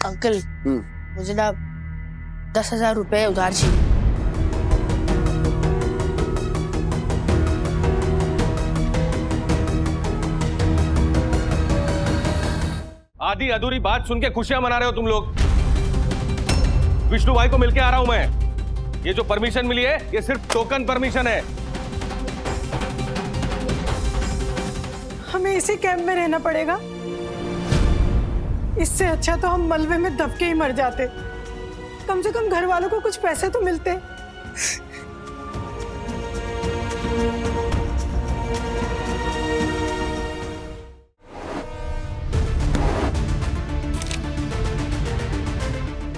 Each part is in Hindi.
अंकल मुझे ना 10,000 रुपए उधार चाहिए। आधी अधूरी बात सुन के खुशियां मना रहे हो तुम लोग। विष्णु भाई को मिलके आ रहा हूं मैं। ये जो परमिशन मिली है ये सिर्फ टोकन परमिशन है। हमें इसी कैंप में रहना पड़ेगा। इससे अच्छा तो हम मलबे में दब के ही मर जाते। कम से कम घर वालों को कुछ पैसे तो मिलते।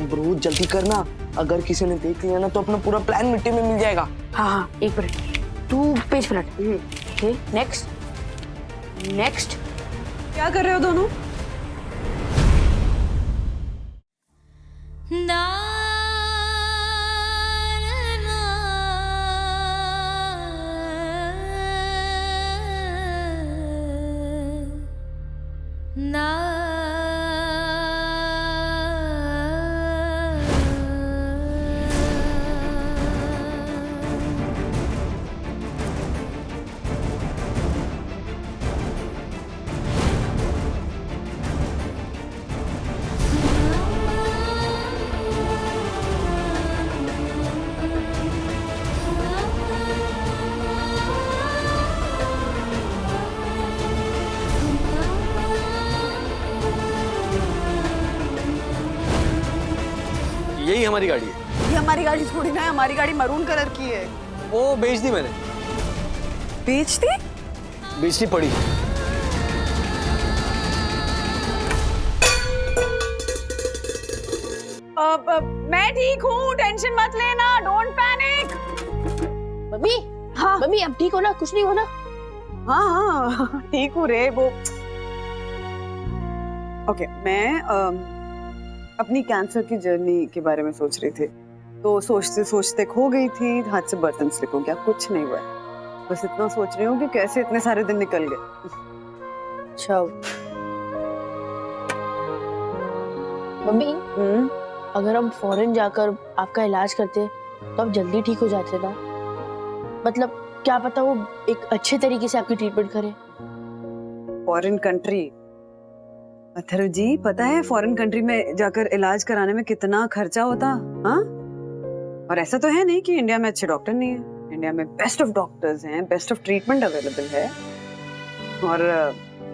ब्रो जल्दी करना, अगर किसी ने देख लिया ना तो अपना पूरा प्लान मिट्टी में मिल जाएगा। हाँ, एक मिनट, तू पेज पलट। Okay, next next. क्या कर रहे हो दोनों? यही हमारी गाड़ी है। ये हमारी गाड़ी थोड़ी ना है, हमारी गाड़ी मरून कलर की है। वो बेच दी मैंने। बेच दी? बेचनी पड़ी। मैं ठीक हूँ, टेंशन मत लेना, डोंट पैनिक। मम्मी, हाँ मम्मी अब ठीक हो ना? कुछ नहीं हो ना? हाँ हाँ ठीक हूँ रे। वो ओके, मैं अपनी कैंसर की जर्नी के बारे में सोच रही थी, तो सोचते सोचते खो गई थी, हाथ से बर्तन स्लिप हो गया, कुछ नहीं हुआ। बस इतना सोच रही हूँ कि कैसे इतने सारे दिन निकल गए। अच्छा मम्मी, अगर हम फॉरेन जाकर आपका इलाज करते तो आप जल्दी ठीक हो जाते ना। मतलब क्या पता वो एक अच्छे तरीके से आपकी ट्रीटमेंट करे। Foreign country? अथर्व जी, पता है फॉरेन कंट्री में जाकर इलाज कराने में कितना खर्चा होता? हाँ, और ऐसा तो है नहीं कि इंडिया में अच्छे डॉक्टर नहीं है। इंडिया में बेस्ट ऑफ डॉक्टर्स हैं, बेस्ट ऑफ ट्रीटमेंट अवेलेबल है, और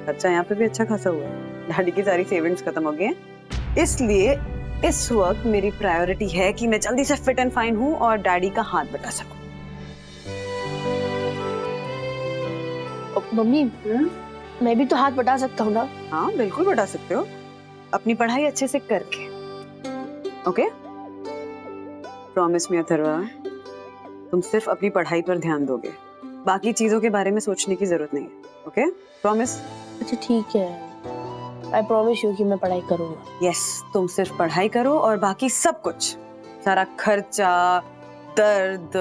खर्चा यहाँ पे भी अच्छा खासा हुआ है। डैडी की सारी सेविंग्स खत्म हो गई हैं, इसलिए इस वक्त मेरी प्रायोरिटी है कि मैं जल्दी से फिट एंड फाइन हूँ और डैडी का हाथ बटा सकूं। मम्मी, मैं भी तो हाथ बटा सकता हूँ ना? हाँ बिल्कुल बता सकते हो, अपनी पढ़ाई अच्छे से करके। ओके, प्रॉमिस मी अथर्वा, तुम सिर्फ अपनी पढ़ाई पर ध्यान दोगे, बाकी चीजों के बारे में सोचने की जरूरत नहीं है। Okay, promise? अच्छा ठीक है, आई प्रॉमिस यू कि मैं पढ़ाई करूंगा। यस, तुम सिर्फ पढ़ाई करो और बाकी सब कुछ, सारा खर्चा, दर्द,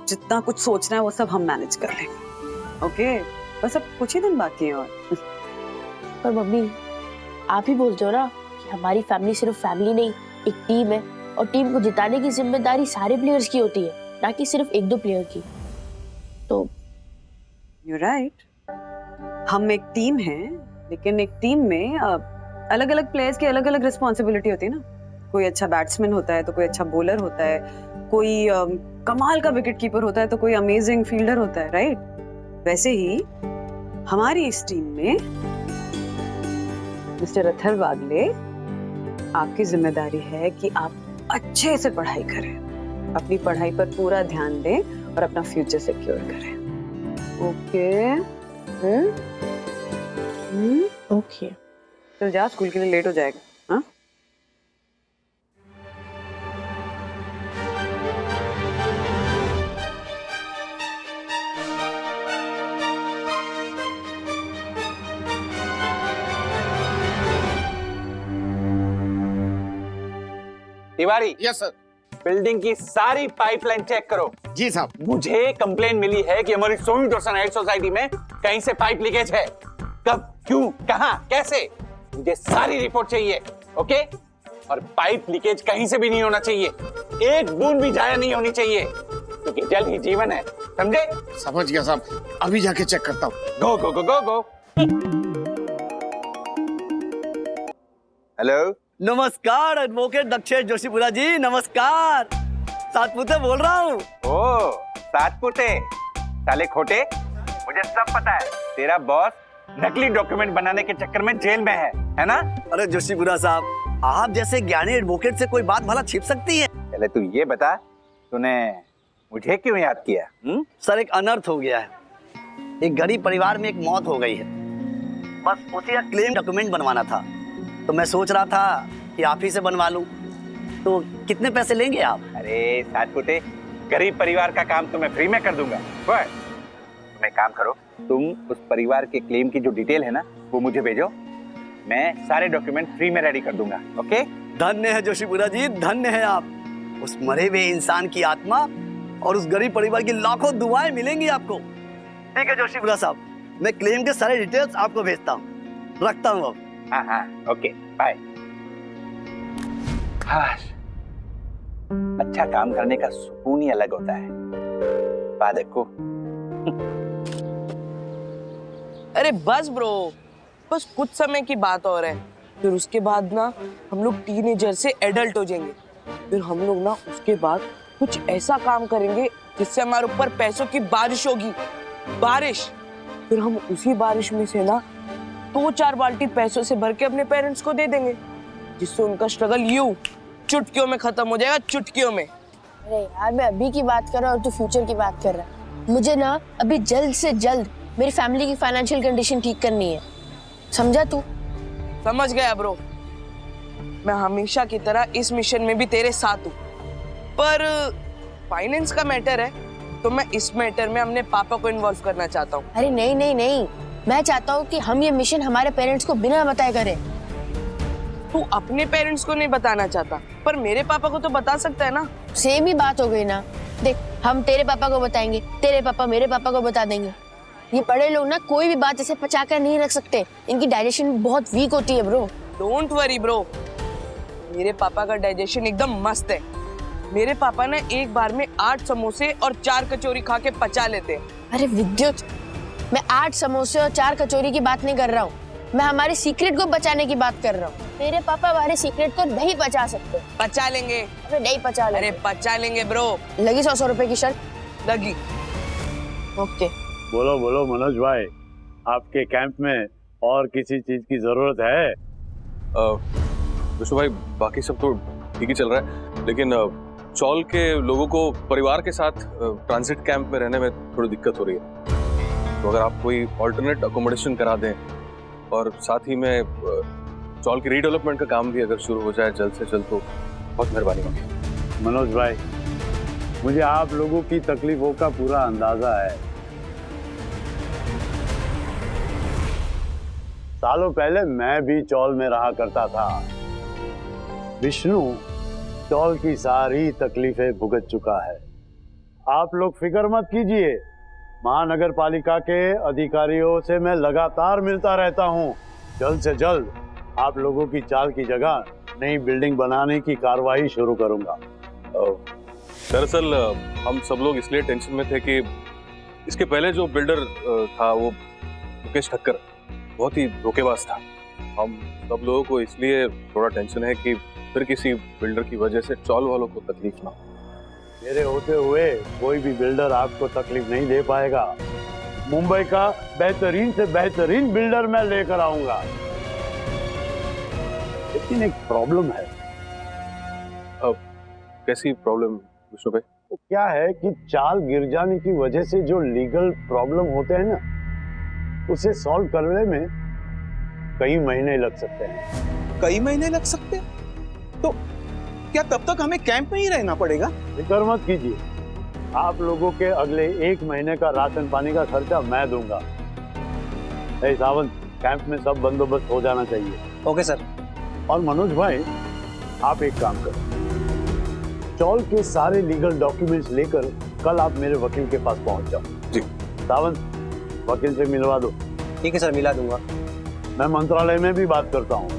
जितना कुछ सोचना है वो सब हम मैनेज कर लेंगे। ओके, बस अब कुछ ही दिन बाकी है। और पर मम्मी, आप ही बोलते हो ना कि हमारी फैमिली सिर्फ फैमिली नहीं, एक टीम है, और टीम को जिताने की जिम्मेदारी सारे प्लेयर्स की होती है, ना कि सिर्फ एक दो प्लेयर की। तो यू राइट, हम एक टीम हैं, लेकिन एक टीम में अलग अलग प्लेयर्स की अलग अलग रिस्पॉन्सिबिलिटी होती है ना। कोई अच्छा बैट्समैन होता है तो कोई अच्छा बॉलर होता है, कोई कमाल का विकेट कीपर होता है तो कोई अमेजिंग फील्डर होता है, राइट? वैसे ही हमारी इस टीम में मिस्टर अथर्व वागले, आपकी जिम्मेदारी है कि आप अच्छे से पढ़ाई करें, अपनी पढ़ाई पर पूरा ध्यान दें और अपना फ्यूचर सिक्योर करें। ओके? ओके। चल जा, स्कूल के लिए लेट हो जाएगा। हाँ? तिवारी। Yes sir. बिल्डिंग की सारी पाइपलाइन चेक करो। जी साहब। मुझे कंप्लेन मिली है कि हमारी सोमी डोसन हाइट सोसाइटी में कहीं से पाइप लीकेज है। कब, क्यों, कहां, कैसे? मुझे सारी रिपोर्ट चाहिए, ओके? और पाइप लीकेज कहीं से भी नहीं होना चाहिए, एक बूंद भी जाया नहीं होनी चाहिए, क्योंकि जल ही जीवन है, समझे? समझ गया साहब, अभी जाके चेक करता हूँ। गो गो गो गो गो। हेलो, नमस्कार एडवोकेट दक्षेश जोशीपुरा जी, नमस्कार। सातपुते बोल रहा हूँ। ओ सातपुते, साले खोटे, मुझे सब पता है। तेरा बॉस नकली डॉक्यूमेंट बनाने के चक्कर में जेल में है ना? अरे जोशीपुरा साहब, आप जैसे ज्ञानी एडवोकेट से कोई बात भला छिप सकती है? पहले तू ये बता, तूने मुझे क्यों याद किया? सर, एक अनर्थ हो गया है। एक गरीब परिवार में एक मौत हो गई है, बस उसी का क्लेम डॉक्यूमेंट बनवाना था, तो मैं सोच रहा था कि आप ही से बनवा लूं। तो कितने पैसे लेंगे आप? अरे सातपुते, गरीब परिवार का काम तो मैं फ्री में कर दूंगा। बस तुम एक काम करो, तुम उस परिवार के क्लेम की जो डिटेल है ना, वो मुझे भेजो, मैं सारे डॉक्यूमेंट फ्री में रेडी कर दूंगा, ओके? धन्य है जोशीपुरा जी, धन्य है आप। उस मरे हुए इंसान की आत्मा और उस गरीब परिवार की लाखों दुआएं मिलेंगी आपको। ठीक है जोशीपुरा साहब, मैं क्लेम के सारे डिटेल्स आपको भेजता हूँ। रखता हूँ अब। हाँ, ओके, बाय। हाँ, अच्छा काम करने का सुकून ही अलग होता है। बात को अरे बस ब्रो, बस कुछ समय की बात और है, फिर उसके बाद ना हम लोग टीनेजर से एडल्ट हो जाएंगे। फिर हम लोग ना उसके बाद कुछ ऐसा काम करेंगे जिससे हमारे ऊपर पैसों की बारिश होगी, बारिश। फिर हम उसी बारिश में से ना 2-4 बाल्टी पैसों से भर के अपने पेरेंट्स को दे देंगे, जिससे उनका स्ट्रगल यूं चुटकियों में खत्म हो जाएगा, चुटकियों में। अरे यार, मैं अभी की बात कर रहा हूँ और तू फ्यूचर की बात कर रहा है। मुझे ना अभी जल्द से जल्द मेरी फैमिली की फाइनेंशियल कंडीशन ठीक करनी है, समझा तू? समझ गया ब्रो, मैं हमेशा की तरह इस मिशन में भी तेरे साथ हूँ, पर फाइनेंस का मैटर है तो मैं इस मैटर में अपने पापा को इन्वॉल्व करना चाहता हूँ। अरे नहीं नहीं नहीं, मैं चाहता हूँ कि हम ये मिशन हमारे पेरेंट्स को बिना बताए करें। तू अपने पेरेंट्स को नहीं बताना चाहता, पर मेरे पापा को तो बता सकता है ना। सेम ही बात हो गई ना। देख, हम तेरे पापा को बताएंगे, तेरे पापा मेरे पापा को बता देंगे। ये बड़े लोग ना कोई भी बात ऐसे पचा कर नहीं रख सकते, इनकी डाइजेशन बहुत वीक होती है ब्रो। डोंट वरी ब्रो, मेरे पापा का डाइजेशन एकदम मस्त है। मेरे पापा ना एक बार में 8 समोसे और 4 कचौरी खा के पचा लेते हैं। अरे विद्युत, मैं 8 समोसे और 4 कचौरी की बात नहीं कर रहा हूँ, मैं हमारे सीक्रेट को बचाने की बात कर रहा हूँ। तेरे पापा हमारे सीक्रेट को नहीं बचा सकते। पचा लेंगे। अरे नहीं पचा लेंगे। अरे पचा लेंगे ब्रो। लगी 100 रुपए की शर्त? लगी। ओके। बोलो बोलो मनोज भाई, आपके कैंप में और किसी चीज की जरूरत है? विष्णु भाई, बाकी सब तो ठीक ही चल रहा है, लेकिन चौल के लोगों को परिवार के साथ ट्रांजिट कैंप में रहने में थोड़ी दिक्कत हो रही है, तो अगर आप कोई ऑल्टरनेट अकोमोडेशन करा दें और साथ ही में चौल की रीडेवलपमेंट का काम भी अगर शुरू हो जाए जल्द से जल्द, तो बहुत मेहरबानी होगी। मनोज भाई, मुझे आप लोगों की तकलीफों का पूरा अंदाजा है। सालों पहले मैं भी चौल में रहा करता था। विष्णु चौल की सारी तकलीफें भुगत चुका है। आप लोग फिक्र मत कीजिए, महानगर पालिका के अधिकारियों से मैं लगातार मिलता रहता हूं। जल्द से जल्द आप लोगों की चाल की जगह नई बिल्डिंग बनाने की कार्रवाई शुरू करूंगा। दरअसल हम सब लोग इसलिए टेंशन में थे कि इसके पहले जो बिल्डर था वो मुकेश ठक्कर बहुत ही धोखेबाज था। हम सब लोगों को इसलिए थोड़ा टेंशन है कि फिर किसी बिल्डर की वजह से चौल वालों को तकलीफ ना हो। मेरे होते हुए कोई भी बिल्डर आपको तकलीफ नहीं दे पाएगा। मुंबई का बेहतरीन से बेहतरीन बिल्डर मैं लेकर आऊंगा। लेकिन एक प्रॉब्लम है। अब कैसी प्रॉब्लम विष्णु भाई? तो क्या है कि चाल गिर जाने की वजह से जो लीगल प्रॉब्लम होते हैं ना, उसे सॉल्व करने में कई महीने लग सकते हैं। कई महीने लग सकते हैं? तो क्या तब तक हमें कैंप में ही रहना पड़ेगा? फिक्र मत कीजिए, आप लोगों के अगले 1 महीने का राशन पानी का खर्चा मैं दूंगा। सावंत, कैंप में सब बंदोबस्त हो जाना चाहिए। Okay sir. और मनोज भाई, आप एक काम करो, चौल के सारे लीगल डॉक्यूमेंट्स लेकर कल आप मेरे वकील के पास पहुंच जाओ। जी। सावंत, वकील से मिलवा दो। ठीक है सर, मिला दूंगा। मैं मंत्रालय में भी बात करता हूँ,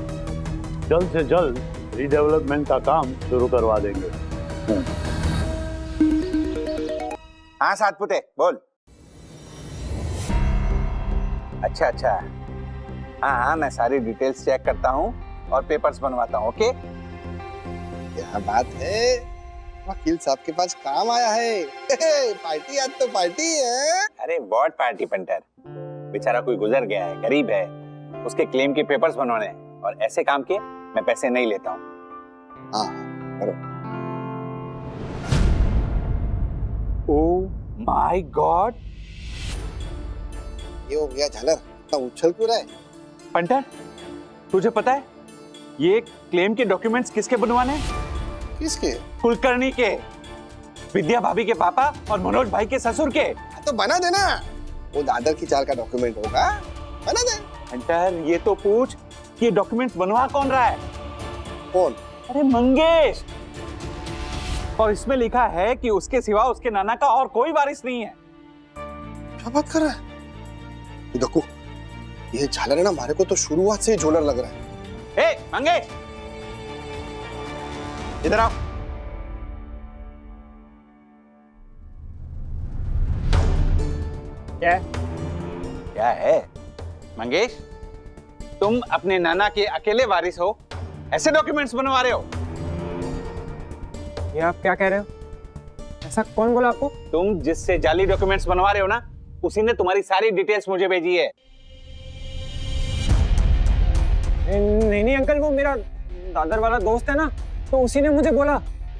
जल्द से जल्द रीडेवलपमेंट का काम शुरू करवा देंगे। हाँ सातपुते बोल। अच्छा अच्छा, हाँ हाँ, मैं सारी डिटेल्स चेक करता हूँ और पेपर्स बनवाता हूँ। ओके, क्या बात है, वकील साहब के पास काम आया है। पार्टी, आज तो पार्टी है। अरे व्हाट पार्टी पंटर, बेचारा कोई गुजर गया है, गरीब है, उसके क्लेम के पेपर्स बनवाने हैं, और ऐसे काम के मैं पैसे नहीं लेता हूँ। हाँ करो। ओह माय गॉड, ये हो गया झालर, इतना उछल क्यों रहा है? पंटर तुझे पता है ये क्लेम के डॉक्यूमेंट्स किसके बनवाने हैं? किसके? कुलकर्णी के, विद्या भाभी के पापा और मनोज भाई के ससुर के। तो बना देना, वो दादर की चाल का डॉक्यूमेंट होगा, बना दे। पंटर ये तो पूछ कि ये डॉक्यूमेंट्स बनवा कौन रहा है? कौन? अरे मंगेश, और इसमें लिखा है कि उसके सिवा उसके नाना का और कोई वारिस नहीं है। क्या बात कर रहा है? ये देखो, ये झालर है ना, हमारे को तो शुरुआत से ही झोलर लग रहा है। ए मंगेश, इधर आओ। क्या है मंगेश, तुम अपने नाना के अकेले वारिस हो, ऐसे डॉक्यूमेंट्स बनवा रहे हो? ये आप क्या कह रहे हो? ऐसा कौन बोला आपको? तुम जिससे जाली डॉक्यूमेंट्स बनवा रहे हो ना, उसी ने तुम्हारी सारी डिटेल्स मुझे भेजी है। नहीं नहीं अंकल, वो मेरा दादर वाला दोस्त है ना, तो उसी ने मुझे बोला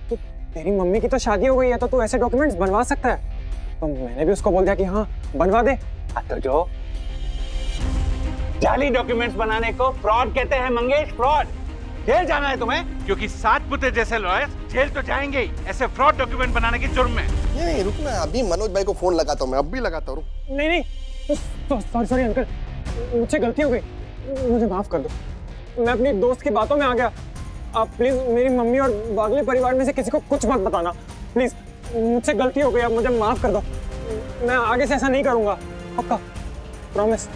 कि तेरी मम्मी की तो शादी हो गई है, तो तू ऐसे डॉक्यूमेंट्स बनवा सकता है। तो मैंने भी उसको बोल दिया कि हाँ बनवा दे। तो जो जाली डॉक्यूमेंट्स बनाने को फ्रॉड कहते हैं मंगेश, फ्रॉड। जेल जाना है तुम्हें, क्योंकि सातपुते जैसे लॉयर जेल तो जाएंगे ही, ऐसे फ्रॉड डॉक्यूमेंट बनाने की जुर्म में। नहीं रुक ना, अभी मनोज भाई को फोन लगाता हूँ मैं, अभी लगाता हूँ। नहीं नहीं, सॉरी अंकल, मुझसे गलती हो गई, मुझे माफ कर दो। मैं अपनी दोस्त की बातों में आ गया। आप प्लीज मेरी मम्मी और बागले परिवार में से किसी को कुछ मत बताना प्लीज, मुझसे गलती हो गई, आप मुझे माफ कर दो। मैं आगे से ऐसा नहीं करूंगा, पक्का, प्रॉमिस।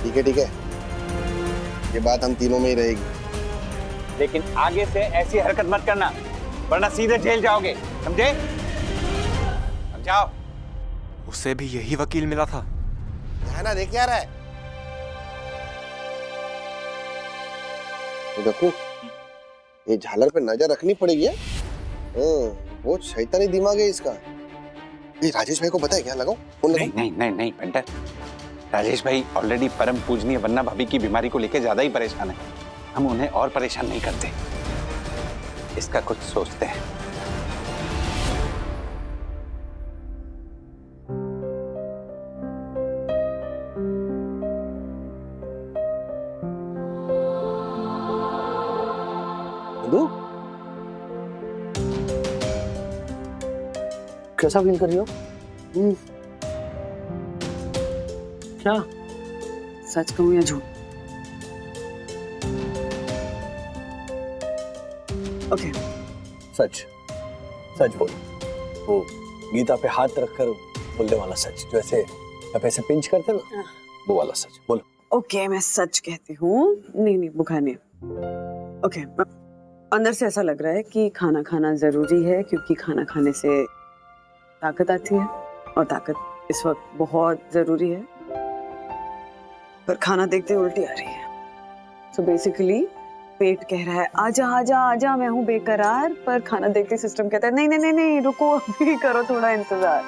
ठीक है ठीक है, ये बात हम तीनों में ही रहेगी। लेकिन आगे से ऐसी हरकत मत करना, वरना सीधे जेल जाओगे, समझे? समझाओ। उसे भी यही वकील मिला था। ना देख क्या रहा है? तो देखो, ये झालर पे नजर रखनी पड़ेगी। वो शैतानी दिमाग है इसका। ये राजेश भाई को पता है क्या? लगाओ फोन लगाओ। नहीं नहीं नहीं पंटर, राजेश भाई ऑलरेडी परम पूजनीय वन्ना भाभी की बीमारी को लेकर ज्यादा ही परेशान है, हम उन्हें और परेशान नहीं करते, इसका कुछ सोचते हैं। कैसा फील कर रही हो? क्या? सच कहूं या झूठ? ओके, सच, सच बोल। वो गीता पे हाथ रखकर बोलने वाला सच, जो ऐसे आप ऐसे पिंच करते ना, वो वाला सच बोलो। ओके, मैं सच कहती हूँ। नहीं नहीं, बुखार नहीं। ओके, अंदर से ऐसा लग रहा है कि खाना खाना जरूरी है, क्योंकि खाना खाने से ताकत आती है, और ताकत इस वक्त बहुत जरूरी है। पर खाना देखते उल्टी आ रही है। सो बेसिकली पेट कह रहा है आजा आजा आजा, मैं हूँ बेकरार, पर खाना देखते सिस्टम कहता है नहीं नहीं नहीं नहीं, रुको, अभी करो थोड़ा इंतजार।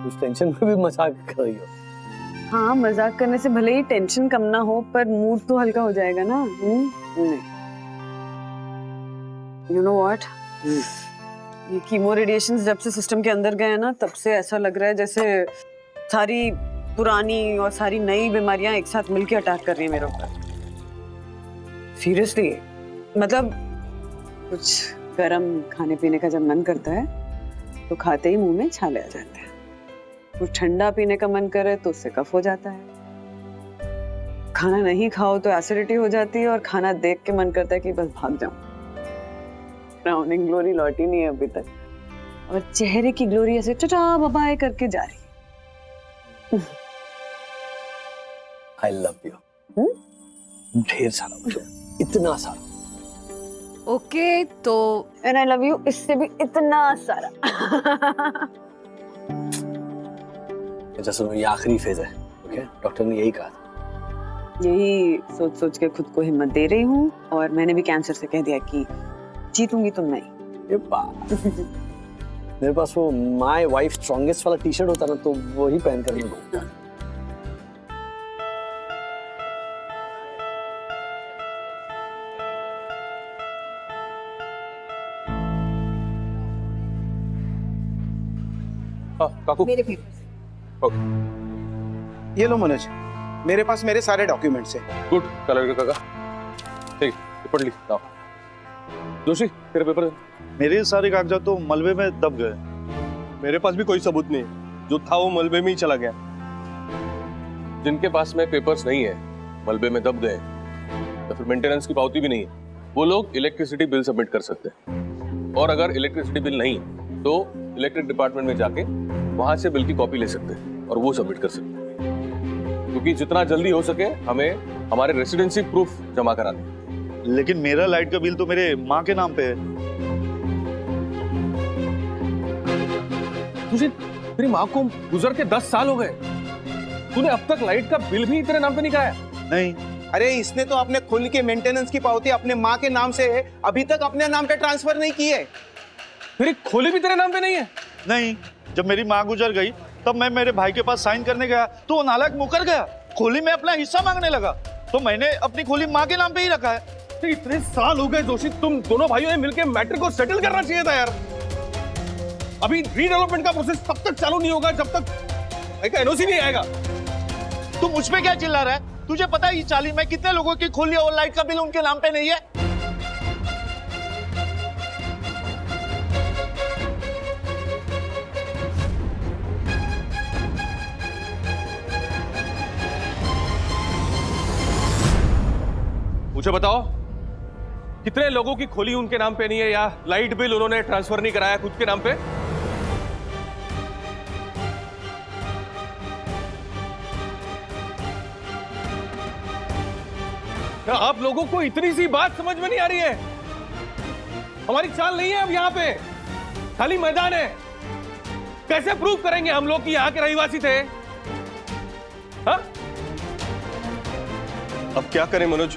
उस टेंशन में भी मजाक कर रही हो। हाँ, मजाक करने से भले ही टेंशन कम ना हो, पर मूड तो हल्का हो जाएगा ना। नहीं, यू नो व्हाट, ये कीमो रेडिएशन जब से सिस्टम के अंदर गए हैं ना, तब से ऐसा लग रहा है जैसे सारी पुरानी और सारी नई बीमारियां एक साथ मिलकर अटैक कर रही हैं मेरे ऊपर। सीरियसली, मतलब कुछ गरम खाने पीने का जब मन करता है तो खाते ही मुंह में छाले आ जाते हैं, कुछ ठंडा पीने का मन करे तो उससे कफ हो जाता है, खाना नहीं खाओ तो एसिडिटी हो जाती है, और खाना देख के मन करता है कि बस भाग जाऊं। क्राउनिंग ग्लोरी लौटी नहीं है अभी तक, और चेहरे की ग्लोरी ऐसे टाटा बाय करके जा रही है। I love you. ढेर सारा, मतलब इतना सारा। ओके तो एंड आई लव यू इससे भी इतना सारा। अच्छा सुनो, ये आखिरी फेज है, ओके? डॉक्टर ने यही कहा था। यही सोच सोच के खुद को हिम्मत दे रही हूँ, और मैंने भी कैंसर से कह दिया कि जीतूंगी तुम नहीं। ये बात मेरे पास वो माय वाइफ स्ट्रॉन्गेस्ट वाला टी शर्ट होता ना, तो वही पहन कर मैं घूमता। काकू, मेरे पेपर्स। ये लो मनोज, मेरे पास मेरे सारे डॉक्यूमेंट्स हैं। गुड, कलर काका। ठीक, ये पढ़ ली। लाओ। जोशी, तेरे पेपर दे। मेरे सारे कागजात तो मलबे में दब गए। मेरे पास भी कोई सबूत नहीं है, जो था वो मलबे में ही चला गया। जिनके पास में पेपर्स नहीं है, मलबे में दब गए, या फिर मेंटेनेंस की पावती भी नहीं है, वो लोग इलेक्ट्रिसिटी बिल सबमिट कर सकते हैं। और अगर इलेक्ट्रिसिटी बिल नहीं तो इलेक्ट्रिक डिपार्टमेंट में जाके वहां से बिल की कॉपी ले सकते हैं और वो सबमिट कर सकते हैं। क्योंकि जितना जल्दी हो सके हमें हमारे रेसिडेंसी प्रूफ जमा कराने। लेकिन मेरा लाइट का बिल तो मेरे माँ के नाम पे है। तुझे, तेरी माँ को गुजर के 10 साल हो गए, तूने अब तक लाइट का बिल भी तेरे नाम पे नहीं कराया? नहीं। अरे इसने तो अपने खुल के मेंटेनेंस की पावती अपने माँ के नाम से अभी तक अपने नाम पे ट्रांसफर नहीं की है। तेरी खोली भी तेरे नाम पे नहीं है? नहीं, जब मेरी माँ गुजर गई तब मैं मेरे भाई के पास साइन करने गया तो वो नालायक मुकर गया। खोली में अपना हिस्सा मांगने लगा, तो मैंने अपनी खोली माँ के नाम पे ही रखा है। तो इतने साल हो गए जोशी, तुम दोनों भाइयों ने मिलकर मैटर को सेटल करना चाहिए था यार। अभी रीडेवलपमेंट का प्रोसेस तब तक चालू नहीं होगा जब तक एक एनओसी नहीं आएगा। तू मुझ पे क्या चिल्ला रहा है? तुझे पता है ये चाली में कितने लोगों की खोली और लाइट का बिल उनके नाम पे नहीं है? मुझे बताओ, कितने लोगों की खोली उनके नाम पे नहीं है, या लाइट बिल उन्होंने ट्रांसफर नहीं कराया खुद के नाम पे? क्या आप लोगों को इतनी सी बात समझ में नहीं आ रही है? हमारी चाल नहीं है अब यहाँ पे, खाली मैदान है। कैसे प्रूव करेंगे हम लोग कि यहाँ के रहिवासी थे? हाँ? अब क्या करें मनोज,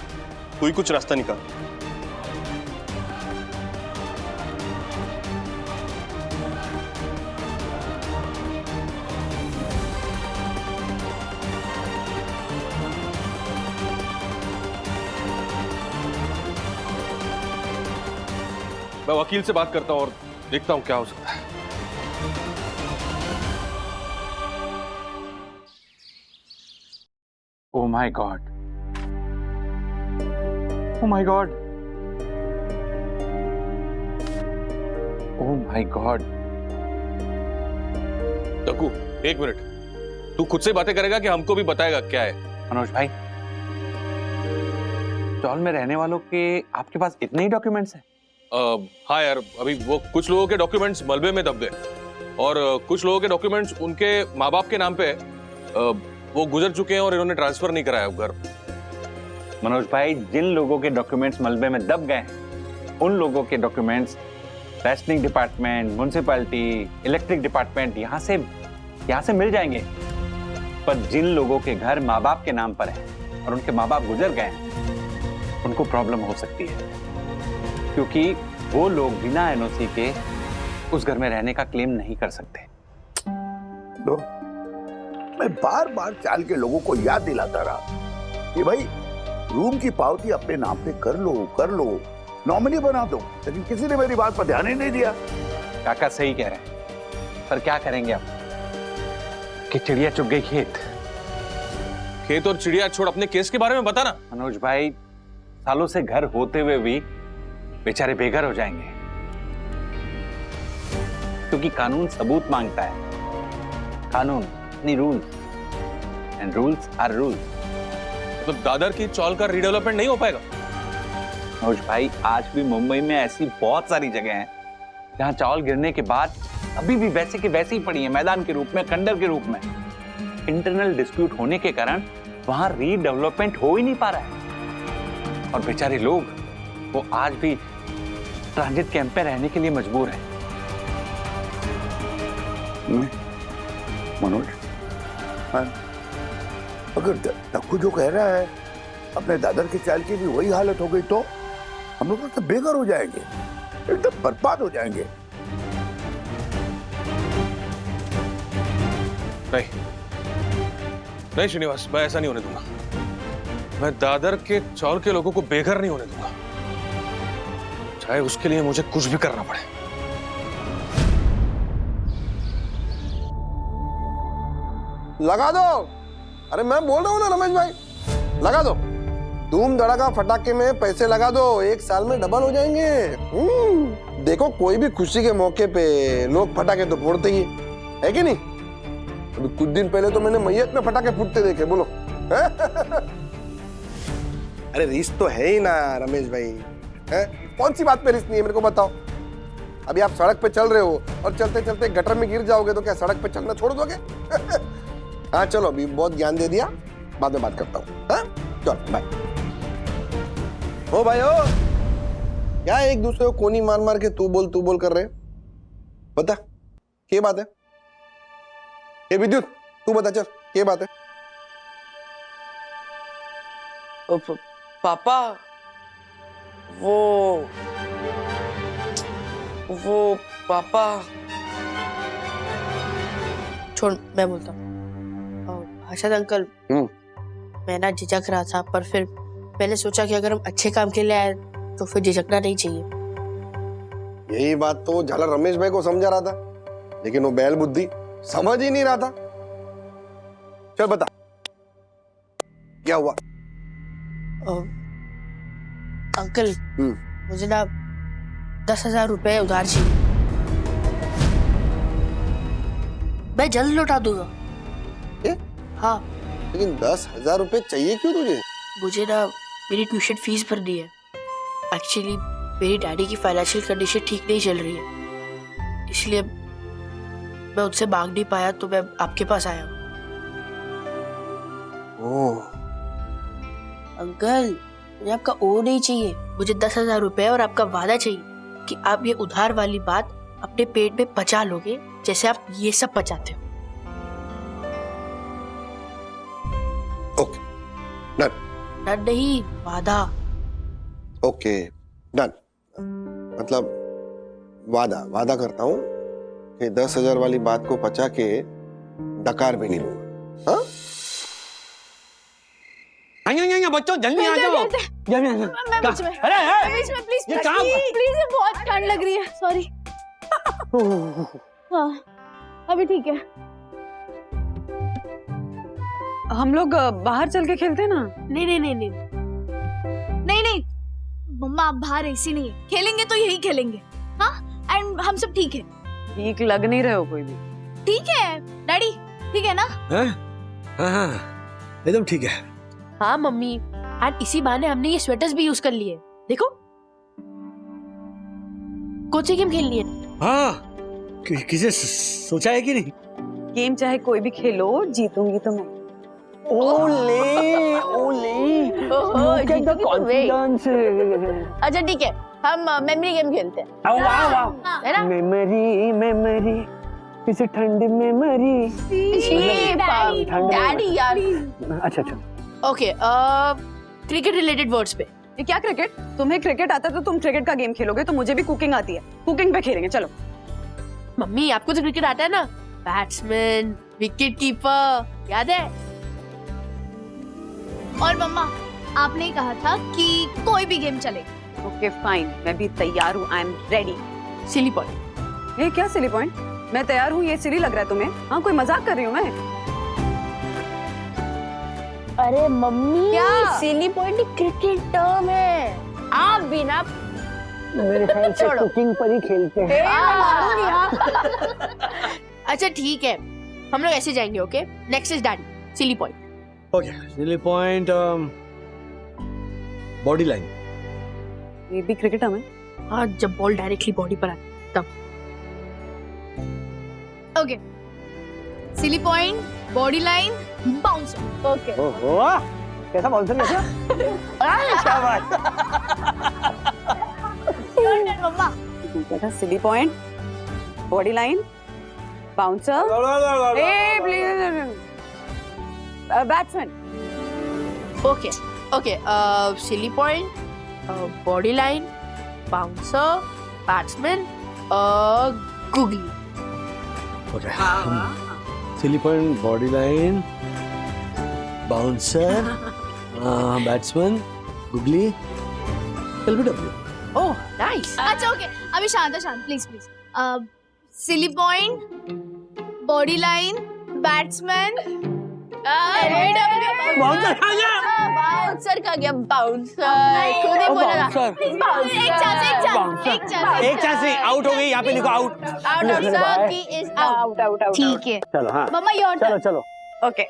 कोई कुछ रास्ता निकाल। मैं वकील से बात करता हूं और देखता हूं क्या हो सकता है। Oh my God. Oh my God. Oh my God. Dakku, एक मिनट, तू खुद से बातें करेगा कि हमको भी बताएगा क्या है? मनोज भाई, चौल में रहने वालों के आपके पास इतने ही डॉक्यूमेंट्स हैं? हाँ यार, अभी वो कुछ लोगों के डॉक्यूमेंट्स मलबे में दब गए और कुछ लोगों के डॉक्यूमेंट्स उनके माँ बाप के नाम पे वो गुजर चुके हैं और इन्होंने ट्रांसफर नहीं कराया घर। मनोज भाई, जिन लोगों के डॉक्यूमेंट्स मलबे में दब गए हैं, उन लोगों के documents resting department, municipality, electric department यहाँ से मिल जाएंगे। पर जिन लोगों के घर माँ बाप के नाम पर है और उनके माँ बाप गुजर गए हैं, उनको प्रॉब्लम हो सकती है, क्योंकि वो लोग बिना एनओसी के उस घर में रहने का क्लेम नहीं कर सकते। तो मैं बार बार चाल के लोगों को याद दिलाता रहा कि भाई रूम की पावती अपने नाम पे कर लो, नॉमिनी बना दो, लेकिन किसी ने मेरी बात पर ध्यान ही नहीं दिया। काका सही कह रहे हैं, पर क्या करेंगे अब कि चिड़िया चुग गई खेत और चिड़िया छोड़, अपने केस के बारे में बता ना। मनोज भाई, सालों से घर होते हुए भी बेचारे बेघर हो जाएंगे, क्योंकि कानून सबूत मांगता है। कानून नहीं rules, and rules are rules. तो दादर की चौल का रीडेवलपमेंट नहीं हो पाएगा? मनोज भाई, आज भी मुंबई में ऐसी बहुत सारी जगह हैं जहां चौल गिरने के बाद अभी भी वैसे की वैसी ही पड़ी है, मैदान के रूप में, खंडर के रूप में। इंटरनल डिस्प्यूट होने के कारण वहां रीडेवलपमेंट हो ही नहीं पा रहा है और बेचारे लोग वो आज भी ट्रांजिट कैंप पे रहने के लिए मजबूर है। मनोज, हाँ, अगर टक्कू जो कह रहा है अपने दादर के चाल की भी वही हालत हो गई तो हम लोग तो बेघर हो जाएंगे, एकदम बर्बाद हो जाएंगे। नहीं श्रीनिवास, मैं ऐसा नहीं होने दूंगा। मैं दादर के चौल के लोगों को बेघर नहीं होने दूंगा, चाहे उसके लिए मुझे कुछ भी करना पड़े। लगा दो। अरे मैं बोल रहा हूँ ना रमेश भाई, लगा दो। धूम धड़ाका फटाके में पैसे लगा दो, 1 साल में डबल हो जाएंगे। देखो कोई भी खुशी के मौके पे लोग फटाके तो फोड़ते ही है कि नहीं? अभी कुछ दिन पहले तो मैंने मैयत में फटाके फूटते देखे, बोलो। अरे रिस्क तो है ही ना रमेश भाई, है? कौन सी बात पे रिस्क नहीं है मेरे को बताओ? अभी आप सड़क पे चल रहे हो और चलते चलते गटर में गिर जाओगे तो क्या सड़क पे चलना छोड़ दोगे? हाँ चलो, अभी बहुत ज्ञान दे दिया, बाद में बात करता हूँ। हाँ चलो बाय। ओ भाई ओ, क्या एक दूसरे को कोनी मार मार के तू बोल कर रहे? बता क्या बात है? ए विद्युत, तू बता, चल क्या बात है? पापा, वो पापा। छोड़, मैं बोलता हूँ। हर्षद अंकल, मैं ना झिझक रहा था, पर फिर मैंने सोचा कि अगर हम अच्छे काम के लिए आए तो फिर झिझकना नहीं चाहिए। यही बात तो झालर रमेश भाई को समझा रहा था, लेकिन वो बैल बुद्धि समझ ही नहीं रहा था। चल बता क्या हुआ? अंकल, मुझे ना 10,000 रुपए उधार चाहिए। मैं जल्द लौटा दूंगा। हाँ, लेकिन 10,000 रुपए चाहिए क्यों तुझे? मुझे ना मेरी ट्यूशन फीस भरनी है। एक्चुअली मेरी डैडी की फाइनेंशियल कंडीशन ठीक नहीं चल रही है, इसलिए मैं उनसे मांग नहीं पाया, तो मैं आपके पास आया हूँ। अंकल, मुझे आपका ओ नहीं चाहिए, मुझे 10,000 रुपए और आपका वादा चाहिए कि आप ये उधार वाली बात अपने पेट में पचा लोगे जैसे आप ये सब पचाते हो। Okay done. डन नहीं, वादा। ओके डन, मतलब वादा करता हूँ कि 10,000 वाली बात को पचा के डकार भी नहीं लूंगा। हाँ? बच्चों जल्दी आ जाओ। प्लीज प्लीज, बहुत ठंड लग रही है, सॉरी। हाँ अभी ठीक है। हम लोग बाहर चल के खेलते हैं ना? नहीं मम्मा, आप बाहर ऐसी नहीं है, खेलेंगे तो यही खेलेंगे। हाँ, एंड हम सब ठीक है। ठीक लग नहीं रहे हो कोई भी। ठीक है डैडी, ठीक है ना? हाँ एकदम ठीक है। हाँ मम्मी, एंड इसी बहाने हमने ये स्वेटर्स भी यूज कर लिए। देखो, कौन सी गेम खेलनी है? हाँ, किसे सोचा है कि नहीं? गेम चाहे कोई भी खेलो, जीतूंगी तो मैं। ओले कॉन्फिडेंस। अच्छा ठीक है, हम मेमोरी गेम खेलते हैं। है ना? मेमोरी इस ठंड मेमोरी। डैडी यार। अच्छा ओके, क्रिकेट रिलेटेड वर्ड्स पे। ये क्या क्रिकेट? तुम्हें क्रिकेट आता है तो तुम क्रिकेट का गेम खेलोगे, तो मुझे भी कुकिंग आती है, कुकिंग पे खेलेंगे। चलो। मम्मी, आपको तो क्रिकेट आता है ना? बैट्समैन, विकेट कीपर, याद है? और मम्मा, आपने कहा था कि कोई भी गेम चले। ओके फाइन, मैं भी तैयार हूँ, I am ready. Silly point. ये क्या सिली पॉइंट? मैं तैयार हूँ, ये सिली लग रहा है तुम्हें? हाँ, कोई मजाक कर रही हूँ मैं? अरे मम्मी, क्या? सिली पॉइंट क्रिकेट टर्म है। आप भी ना, मेरे ख्याल से कुकिंग पर ही खेलते हैं। अच्छा ठीक है, हम लोग ऐसे जाएंगे। Okay, next is daddy, silly point. Okay, silly point, body line. ये भी क्रिकेट हमें? हाँ, जब बॉल डायरेक्टली बॉडी पर आती तब। Okay, silly point, body line, bouncer. Okay ओहो, कैसा बाउंसर कैसा? क्या बात? मम्मा। बेटा silly point, body line, bouncer, batsman. Okay okay, silly point, body line, bouncer, batsman, googly. Okay, silly point, body line, bouncer, batsman, googly, LBW. Oh nice. अच्छा ओके, अभी शांत please please. Silly point, body line, batsman, bouncer खा गया। बाउंसर का गया, बाउंसर खुद ही बोला ना। एक चांस नहीं, आउट हो गई। यहाँ पे लिखो out. Out of sir, he is out. ठीक है। चलो हाँ, मम्मा योर चलो चलो। Okay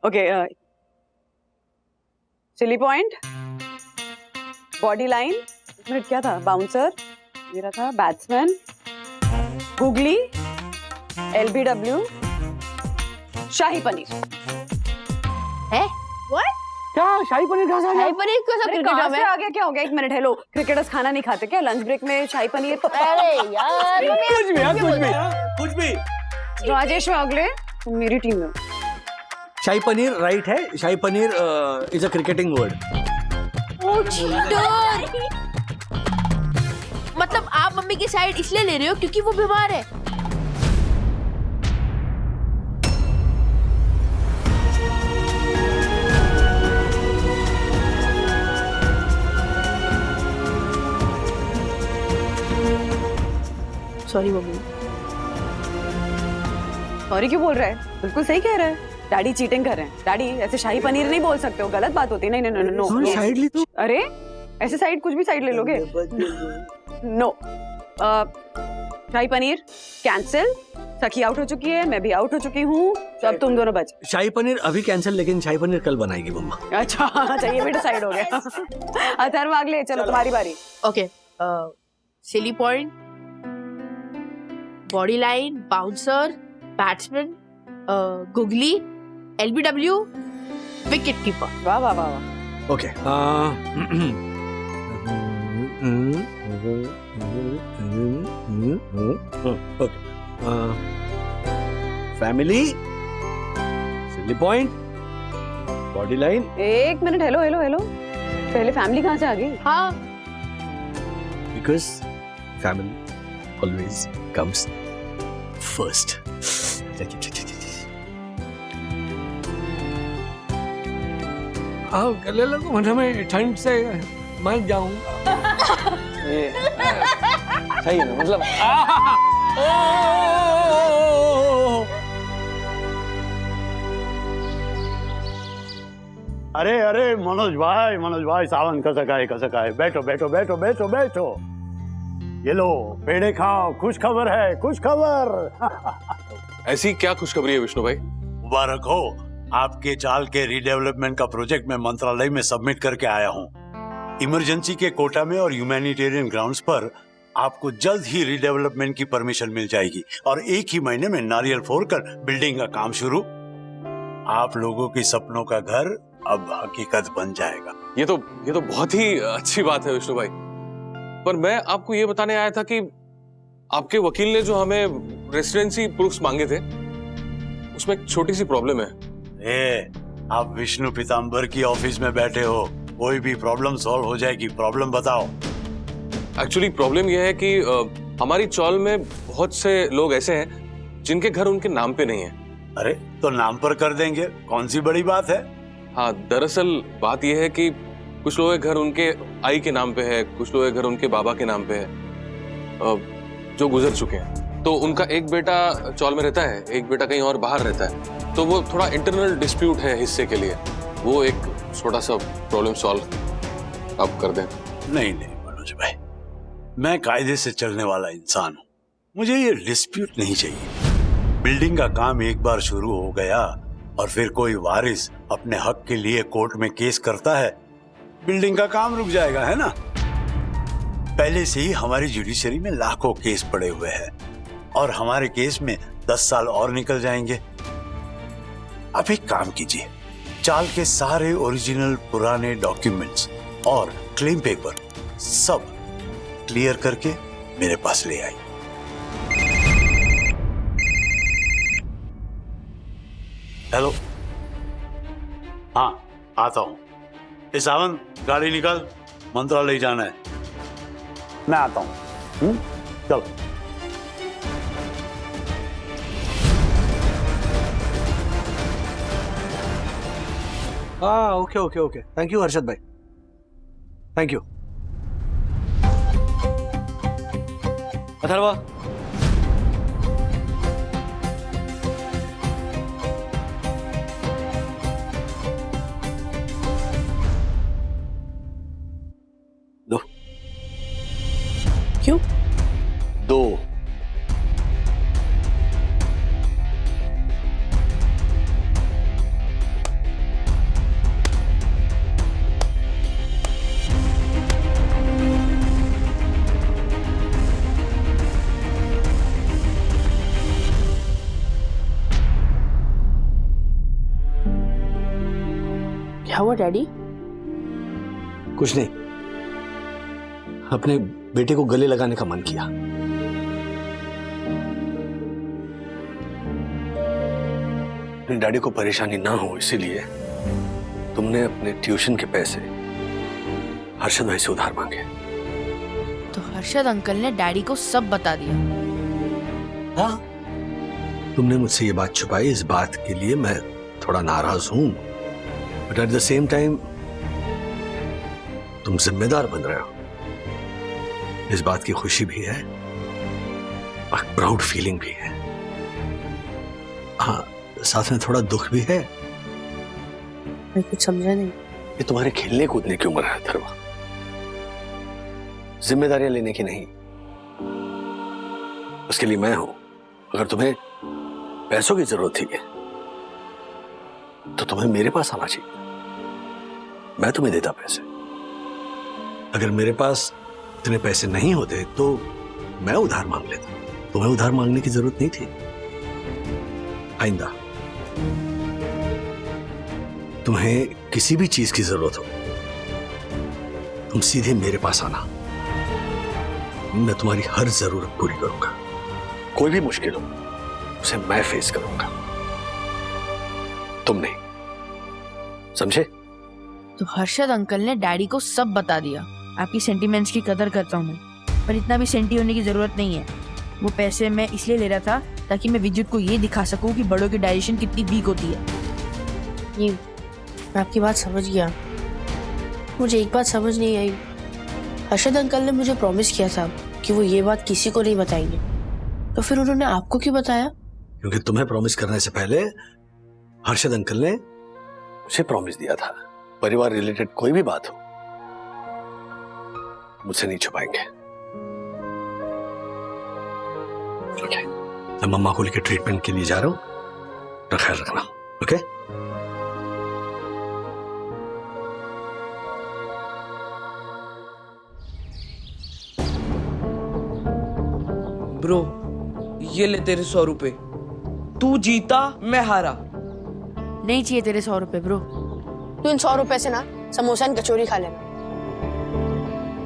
okay, silly point, body line, minute क्या था, बाउंसर मेरा था, बैट्समैन, गुगली, एलबीडब्ल्यू, शाही पनीर। है क्या शाही पनीर कहाँ से आ गया? शाही पनीर को सब अरे क्रिकेट कहाँ में? से आ गया? क्या हो गया? एक मिनट, हेलो, क्रिकेटर्स खाना नहीं खाते क्या लंच ब्रेक में? शाही पनीर अरे यार, कुछ भी यार, कुछ भी। राजेश वागले मेरी टीम में। शाही पनीर राइट है। Shahi paneer is a cricketing word. Oh cheater. मतलब आप मम्मी की साइड इसलिए ले रहे हो क्योंकि वो बीमार है? Sorry mummy. सॉरी क्यों बोल रहा है? बिल्कुल सही कह रहा है, डैडी चीटिंग कर रहे हैं। डैडी ऐसे शाही पनीर नहीं बोल सकते हो, गलत बात होती है। नहीं नहीं नो, साइड ली तो। अरे ऐसे साइड, कुछ भी साइड ले लोगे? नो, शाही पनीर कैंसिल। सखी आउट हो चुकी है, मैं भी आउट हो चुकी हूँ, तो अब तुम दोनों बच। शाही पनीर अभी कैंसिल, लेकिन शाही पनीर कल बनाएगी मम्मा। अच्छा चाहिए बेटा, साइड हो गया। अथर्व अगले, चलो तुम्हारी बारी। Okay, silly point, body line, bouncer, batsman, googly, LBW, wicket keeper. वाह वाह वाह वाह। Okay, family, silly point, body line. एक मिनट, हेलो हेलो हेलो, पहले फैमिली कहाँ से आ गई? हाँ, because family always comes first. आओ गले लगो, वरना मैं ठंड से मर जाऊं। सही है ना, मतलब अरे अरे मनोज भाई सावन कसक आए। बैठो बैठो बैठो बैठो बैठो। ये लो पेड़े खाओ, खुश खबर है, खुश खबर। ऐसी क्या खुशखबरी है विष्णु भाई? मुबारक हो, आपके चाल के रीडेवलपमेंट का प्रोजेक्ट मैं मंत्रालय में सबमिट करके आया हूँ। इमरजेंसी के कोटा में और ह्यूमैनिटेरियन ग्राउंड्स पर आपको जल्द ही रीडेवलपमेंट की परमिशन मिल जाएगी और 1 ही महीने में नारियल फोड़कर बिल्डिंग का काम शुरू। आप लोगों के सपनों का घर अब हकीकत बन जाएगा। ये तो बहुत ही अच्छी बात है विष्णु भाई, पर मैं आपको ये बताने आया था कि आपके वकील ने जो हमें रेसिडेंसी प्रूफ्स मांगे थे, उसमें एक छोटी सी प्रॉब्लम है। आप विष्णु पीताम्बर की ऑफिस में बैठे हो, कोई भी प्रॉब्लम सॉल्व हो जाएगी। प्रॉब्लम बताओ। एक्चुअली प्रॉब्लम यह है कि हमारी चौल में बहुत से लोग ऐसे हैं जिनके घर उनके नाम पे नहीं है। अरे तो नाम पर कर देंगे, कौन सी बड़ी बात है। हाँ, दरअसल बात यह है कि कुछ लोगों के घर उनके आई के नाम पे है, कुछ लोगों के घर उनके बाबा के नाम पे है, जो गुजर चुके हैं। तो उनका एक बेटा चौल में रहता है, एक बेटा कहीं और बाहर रहता है, तो वो थोड़ा इंटरनल डिस्प्यूट है हिस्से के लिए। वो एक छोटा सा प्रॉब्लम सॉल्व आप कर दें। नहीं मनोज भाई, मैं कायदे से चलने वाला इंसान हूँ, मुझे ये डिस्प्यूट नहीं चाहिए। बिल्डिंग का काम एक बार शुरू हो गया और फिर कोई वारिस अपने हक के लिए कोर्ट में केस करता है, बिल्डिंग का काम रुक जाएगा, है ना। पहले से ही हमारी जुडिशरी में लाखों केस पड़े हुए हैं और हमारे केस में 10 साल और निकल जाएंगे। आप एक काम कीजिए, चाल के सारे ओरिजिनल पुराने डॉक्यूमेंट्स और क्लेम पेपर सब क्लियर करके मेरे पास ले आई। हेलो, हाँ आता हूं। ए सावन, गाड़ी निकाल, मंत्रालय जाना है। मैं आता हूं। चलो। हाँ, okay okay okay, thank you Harshad भाई, थैंक यू। अथर्वा, दो। क्यों? दो। क्या हुआ डैडी? कुछ नहीं, अपने बेटे को गले लगाने का मन किया। अपने डैडी को परेशानी ना हो इसीलिए तुमने अपने ट्यूशन के पैसे हर्षद भाई से उधार मांगे। तो हर्षद अंकल ने डैडी को सब बता दिया। हाँ, तुमने मुझसे ये बात छुपाई, इस बात के लिए मैं थोड़ा नाराज हूं, but at the same time तुम जिम्मेदार बन रहे हो, इस बात की खुशी भी है और प्राउड फीलिंग भी है। हाँ, साथ में थोड़ा दुख भी है। मैं कुछ समझा नहीं। ये तुम्हारे खेलने कूदने की उम्र है अथर्वा, जिम्मेदारियां लेने की नहीं। उसके लिए मैं हूं। अगर तुम्हें पैसों की जरूरत थी तो तुम्हें मेरे पास आना चाहिए, मैं तुम्हें देता पैसे। अगर मेरे पास इतने पैसे नहीं होते तो मैं उधार मांग लेता, तुम्हें उधार मांगने की जरूरत नहीं थी। आइंदा तुम्हें किसी भी चीज की जरूरत हो, तुम सीधे मेरे पास आना, मैं तुम्हारी हर जरूरत पूरी करूंगा। कोई भी मुश्किल हो उसे मैं फेस करूंगा, तुम नहीं, समझे? तो हर्षद अंकल ने डैडी को सब बता दिया। आपकी सेंटिमेंट्स की कदर करता हूँ मैं, पर इतना भी सेंटी होने की जरूरत नहीं है। वो पैसे मैं इसलिए ले रहा था ताकि मैं विद्युत को ये दिखा सकूं कि बड़ों की डाइजेशन कितनी वीक होती है। ये मैं आपकी बात समझ गया। मुझे एक बात समझ नहीं आई, हर्षद अंकल ने मुझे प्रॉमिस किया था कि वो ये बात किसी को नहीं बताएंगे, तो फिर उन्होंने आपको क्यों बताया? क्योंकि तुम्हें प्रॉमिस करने से पहले हर्षद अंकल ने मुझे प्रॉमिस दिया था, परिवार रिलेटेड कोई भी बात हो मुझसे नहीं छुपाएंगे। ओके, मैं मम्मा को लेकर ट्रीटमेंट के लिए जा रहा हूं, ख्याल रखना। ओके? ब्रो, ये ले तेरे 100 रुपए। तू जीता, मैं हारा। नहीं चाहिए तेरे 100 रुपए ब्रो। तू इन 100 रुपए से ना समोसा और कचौरी खा लेना।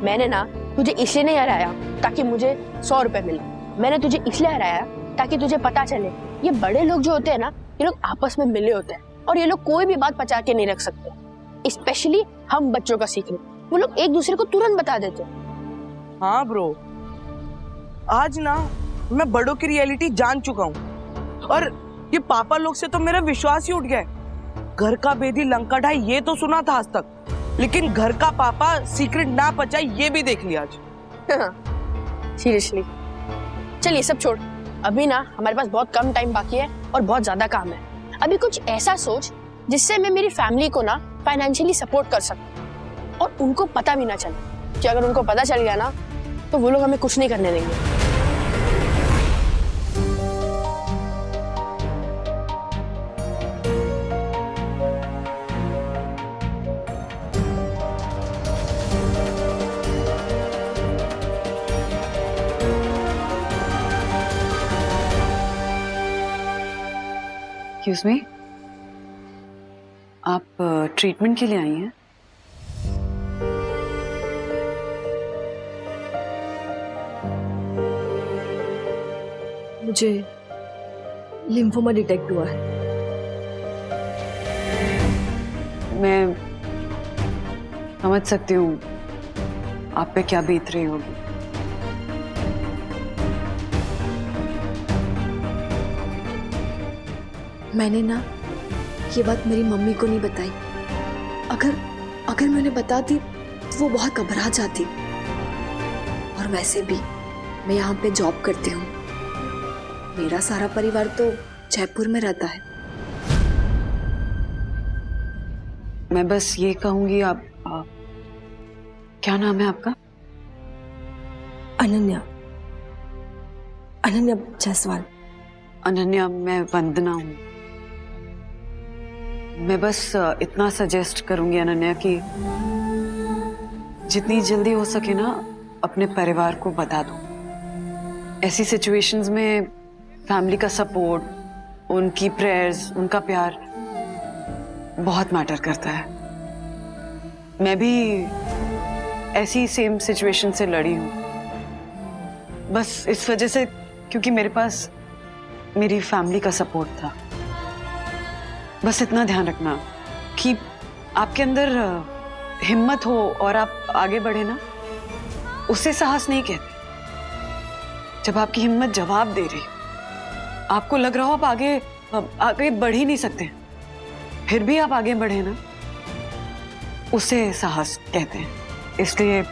मैंने ना तुझे इसलिए नहीं हराया ताकि मुझे 100 रुपए मिले, मैंने तुझे इसलिए हराया ताकि तुझे पता चले ये बड़े लोग जो होते हैं ना, ये लोग आपस में मिले होते हैं और ये लोग कोई भी बात पचा के नहीं रख सकते। स्पेशली हम बच्चों का सीक्रेट वो लोग एक दूसरे को तुरंत बता देते हैं। हाँ ब्रो, आज ना मैं बड़ों की रियलिटी जान चुका हूँ और ये पापा लोग से तो मेरा विश्वास ही उठ गया है। घर का बेदी लंका ढाई ये तो सुना था आज तक, लेकिन घर का पापा सीक्रेट ना पचा ये भी देख लिया आज। सीरियसली, चल ये सब छोड़, अभी ना हमारे पास बहुत कम टाइम बाकी है और बहुत ज्यादा काम है। अभी कुछ ऐसा सोच जिससे मैं मेरी फैमिली को ना फाइनेंशियली सपोर्ट कर सकूं और उनको पता भी ना चले, कि अगर उनको पता चल गया ना तो वो लोग हमें कुछ नहीं करने देंगे। एक्सक्यूज मी, आप ट्रीटमेंट के लिए आई हैं? मुझे लिम्फोमा डिटेक्ट हुआ है। मैं समझ सकती हूँ आप पे क्या बीत रही होगी। मैंने ना ये बात मेरी मम्मी को नहीं बताई। अगर मैंने बताती तो वो बहुत घबरा जाती। और वैसे भी मैं यहाँ पे जॉब करती हूँ, मेरा सारा परिवार तो जयपुर में रहता है। मैं बस ये कहूंगी, आप क्या नाम है आपका? अनन्या, अनन्या जायसवाल। अनन्या, मैं वंदना हूँ। मैं बस इतना सजेस्ट करूंगी अनन्या कि जितनी जल्दी हो सके ना अपने परिवार को बता दो। ऐसी सिचुएशंस में फैमिली का सपोर्ट, उनकी प्रेयर्स, उनका प्यार बहुत मैटर करता है। मैं भी ऐसी सेम सिचुएशन से लड़ी हूँ, बस इस वजह से क्योंकि मेरे पास मेरी फैमिली का सपोर्ट था। बस इतना ध्यान रखना कि आपके अंदर हिम्मत हो और आप आगे बढ़े ना, उसे साहस नहीं कहते। जब आपकी हिम्मत जवाब दे रही, आपको लग रहा हो आप आगे बढ़ ही नहीं सकते, फिर भी आप आगे बढ़े ना, उसे साहस कहते हैं। इसलिए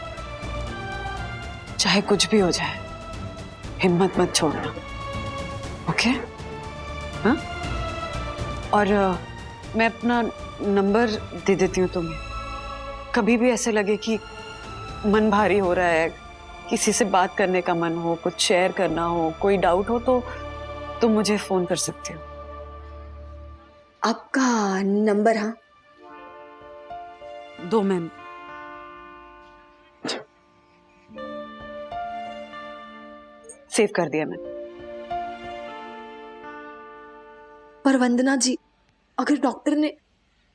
चाहे कुछ भी हो जाए, हिम्मत मत छोड़ना, ओके? हाँ? और मैं अपना नंबर दे देती हूँ तुम्हें। कभी भी ऐसे लगे कि मन भारी हो रहा है, किसी से बात करने का मन हो, कुछ शेयर करना हो, कोई डाउट हो, तो तुम मुझे फोन कर सकती हो। आपका नंबर? हाँ, दो मैम। सेव कर दिया मैंने। पर वंदना जी, अगर डॉक्टर ने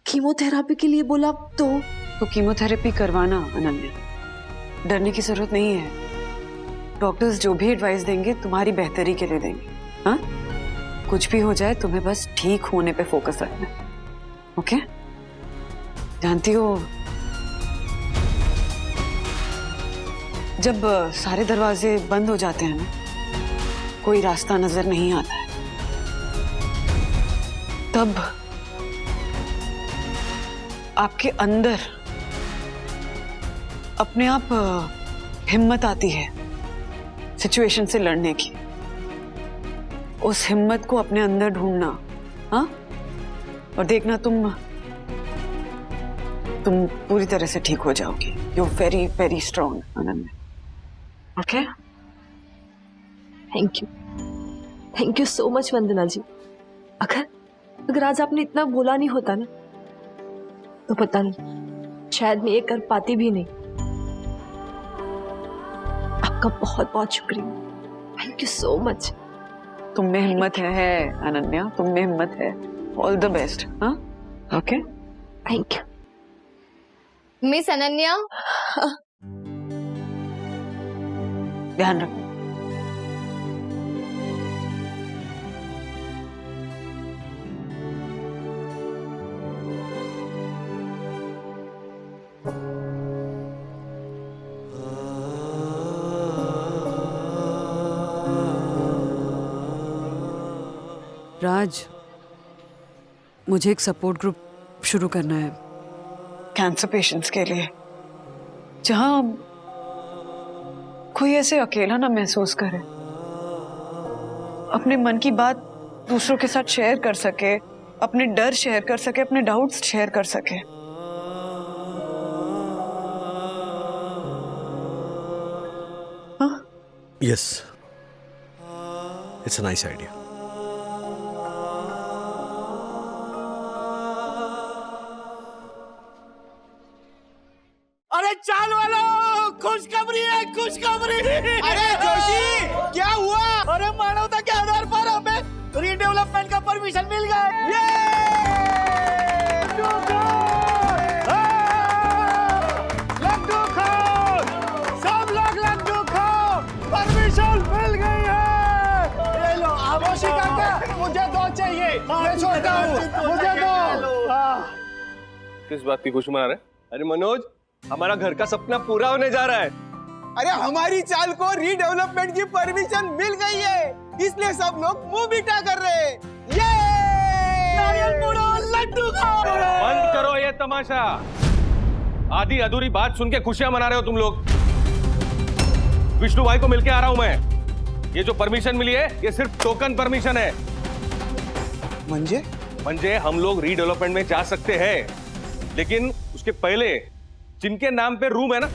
कीमोथेरेपी के लिए बोला तो कीमोथेरेपी करवाना अनन्या, डरने की जरूरत नहीं है। डॉक्टर्स जो भी एडवाइस देंगे तुम्हारी बेहतरी के लिए देंगे। हाँ, कुछ भी हो जाए तुम्हें बस ठीक होने पे फोकस रखना, ओके? जानती हो, जब सारे दरवाजे बंद हो जाते हैं ना, कोई रास्ता नजर नहीं आता है, तब आपके अंदर अपने आप हिम्मत आती है सिचुएशन से लड़ने की। उस हिम्मत को अपने अंदर ढूंढना, हाँ? और देखना तुम पूरी तरह से ठीक हो जाओगी। You are very very strong Ananya, okay? Thank you so much Vandana ji. अगर आज आपने इतना बोला नहीं होता ना, तो पता नहीं, शायद मैं ये कर पाती भी नहीं। आपका बहुत बहुत शुक्रिया। Thank you so much. तुम में हिम्मत है अनन्या, तुम में हिम्मत है। All the best. हाँ, okay? Thank you miss Ananya. ध्यान रखो। राज, मुझे एक सपोर्ट ग्रुप शुरू करना है कैंसर पेशेंट्स के लिए, जहां कोई ऐसे अकेला ना महसूस करे, अपने मन की बात दूसरों के साथ शेयर कर सके, अपने डर शेयर कर सके, अपने डाउट्स शेयर कर सके। Yes, it's a nice idea. अरे चाल वालों, खुशखबरी है, खुशखबरी। अरे जोशी, क्या हुआ? अरे मानवता के आधार पर हमें रीडेवलपमेंट डेवलपमेंट का परमिशन मिल गया। लड्डू खाओ, सब लोग लड्डू खाओ, परमिशन मिल गई है। ये लो, आमोशी करके मुझे 2 चाहिए, मैं छोड़ता हूँ, मुझे 2। किस बात की खुशी मना रहे? अरे मनोज, हमारा घर का सपना पूरा होने जा रहा है। अरे हमारी चाल को रीडेवलपमेंट की परमिशन मिल गई है, इसलिए सब लोग मुंह मीठा कर रहे हैं। ये नारियल फोड़ो, लड्डू खाओ। बंद करो ये तमाशा। आधी अधूरी बात सुन के खुशियां मना रहे हो तुम लोग। विष्णु भाई को मिलके आ रहा हूं मैं। ये जो परमिशन मिली है ये सिर्फ टोकन परमिशन है। मंजे हम लोग रीडेवलपमेंट में जा सकते हैं, लेकिन उसके पहले जिनके नाम पे रूम है ना,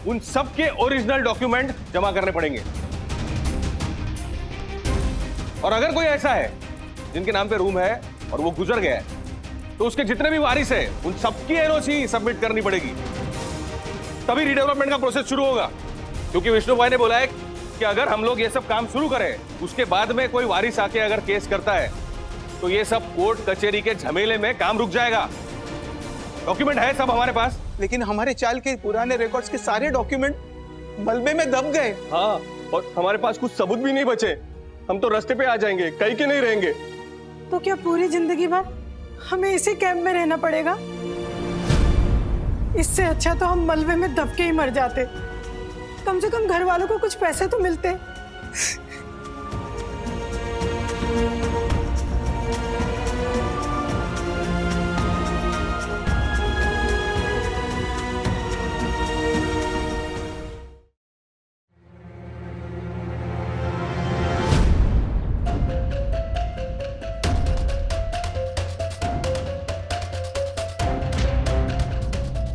उन सब के ओरिजिनल डॉक्यूमेंट जमा करने पड़ेंगे। और अगर कोई ऐसा है जिनके नाम पे रूम है और वो गुजर गया है, तो उसके जितने भी वारिस है उन सबकी एनओसी सबमिट करनी पड़ेगी, तभी रीडेवलपमेंट का प्रोसेस शुरू होगा। क्योंकि विष्णु भाई ने बोला है कि अगर हम लोग ये सब काम शुरू करें, उसके बाद में कोई वारिस आके अगर केस करता है, तो ये सब कोर्ट कचहरी के झमेले में काम रुक जाएगा। डॉक्यूमेंट है सब हमारे पास, लेकिन हमारे चाल के पुराने रिकॉर्ड्स के सारे डॉक्यूमेंट मलबे में दब गए। हाँ, और हमारे पास कुछ सबूत भी नहीं बचे। हम तो रास्ते पे आ जाएंगे, कहीं के नहीं रहेंगे। तो क्या पूरी जिंदगी भर हमें इसी कैंप में रहना पड़ेगा? इससे अच्छा तो हम मलबे में दब के ही मर जाते। कम से कम घर वालों को कुछ पैसे तो मिलते।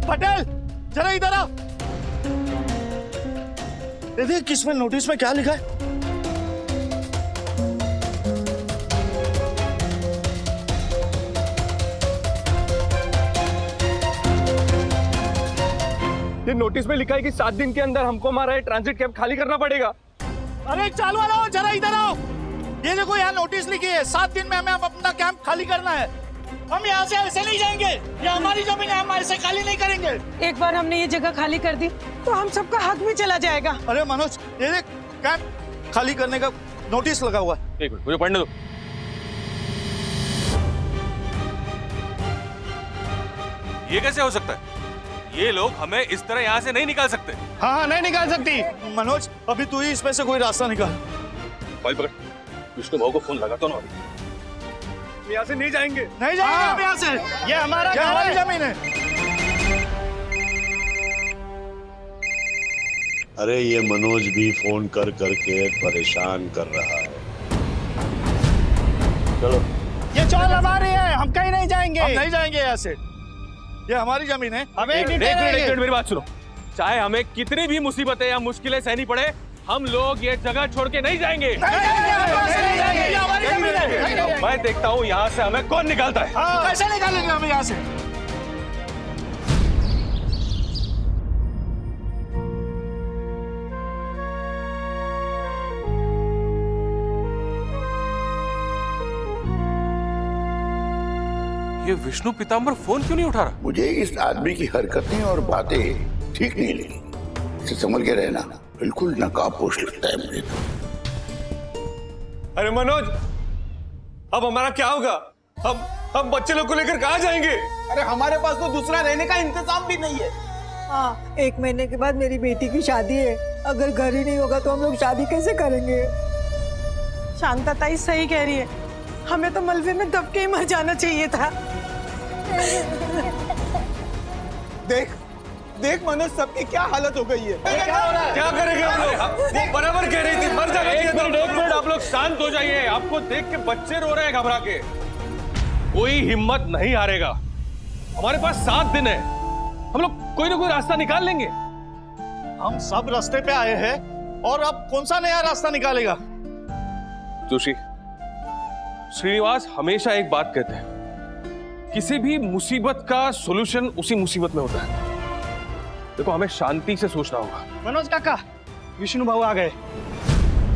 पटेल, जरा इधर आओ। देखिए किसमें नोटिस में क्या लिखा है। ये नोटिस में लिखा है कि 7 दिन के अंदर हमको हमारा ट्रांजिट कैंप खाली करना पड़ेगा। अरे चाल वालों, जरा इधर आओ। ये देखो यहाँ नोटिस लिखी है, 7 दिन में हमें अपना कैंप खाली करना है। हम यहाँ से ऐसे नहीं जाएंगे, ये हमारी जमीन है, हम ऐसे खाली नहीं करेंगे। एक बार हमने ये जगह खाली कर दी तो हम सबका हक भी चला जाएगा। अरे मनोज, ये देख कैंप खाली करने का नोटिस लगा हुआ है। एक मिनट मुझे पढ़ने दो। ये कैसे हो सकता है? ये लोग हमें इस तरह यहाँ से नहीं निकाल सकते। हाँ, नहीं निकाल सकती। मनोज, अभी तू ही इसमें से कोई रास्ता निकाल। भाई पकड़, विष्णु भाऊ को फोन लगाता हूँ ना। यहाँ से नहीं जाएंगे, नहीं जाएंगे हम यहाँ से। ये हमारी जमीन है। अरे ये मनोज भी फोन कर करके परेशान कर रहा है। चलो, ये चौल हमारी है, हम कहीं नहीं जाएंगे। हम नहीं जाएंगे यहाँ से, ये हमारी जमीन है। हमें एक मिनट मेरी बात सुनो। चाहे हमें कितनी भी मुसीबतें या मुश्किलें सहनी पड़े, हम लोग ये जगह छोड़ के नहीं जाएंगे। मैं देखता हूँ यहाँ से हमें कौन निकालता है। कैसे निकालेंगे हम यहाँ से? ये विष्णु पीताम्बर फोन क्यों नहीं उठा रहा? मुझे इस आदमी की हरकतें और बातें ठीक नहीं लगी। इसे संभल के रहना, बिल्कुल नकाबपोश लगता है मुझे तो। अरे मनोज, अब हमारा क्या होगा? हम बच्चे लोग को लेकर कहाँ जाएंगे? अरे हमारे पास तो दूसरा रहने का इंतजाम भी नहीं है। हाँ, 1 महीने के बाद मेरी बेटी की शादी है। अगर घर ही नहीं होगा तो हम लोग शादी कैसे करेंगे? शांता ताई सही कह रही है, हमें तो मलबे में दब के ही मर जाना चाहिए था। देख मनोज, सबकी क्या हालत हो गई है। क्या करेंगे हम लोग? वो बराबर कह रही थी, मर जाना चाहिए। एक मिनट आप लोग शांत हो जाइए। आपको देख के बच्चे रो रहे हैं घबरा के। कोई हिम्मत नहीं हारेगा। हमारे पास 7 दिन है, हम लोग कोई ना कोई रास्ता निकाल लेंगे। हम सब रास्ते पे आए हैं और अब कौन सा नया रास्ता निकालेगा? जोशी, श्रीनिवास हमेशा एक बात कहते हैं, किसी भी मुसीबत का सॉल्यूशन उसी मुसीबत में होता है। देखो, हमें शांति से सोचना होगा। मनोज काका, विष्णु बाबू आ गए।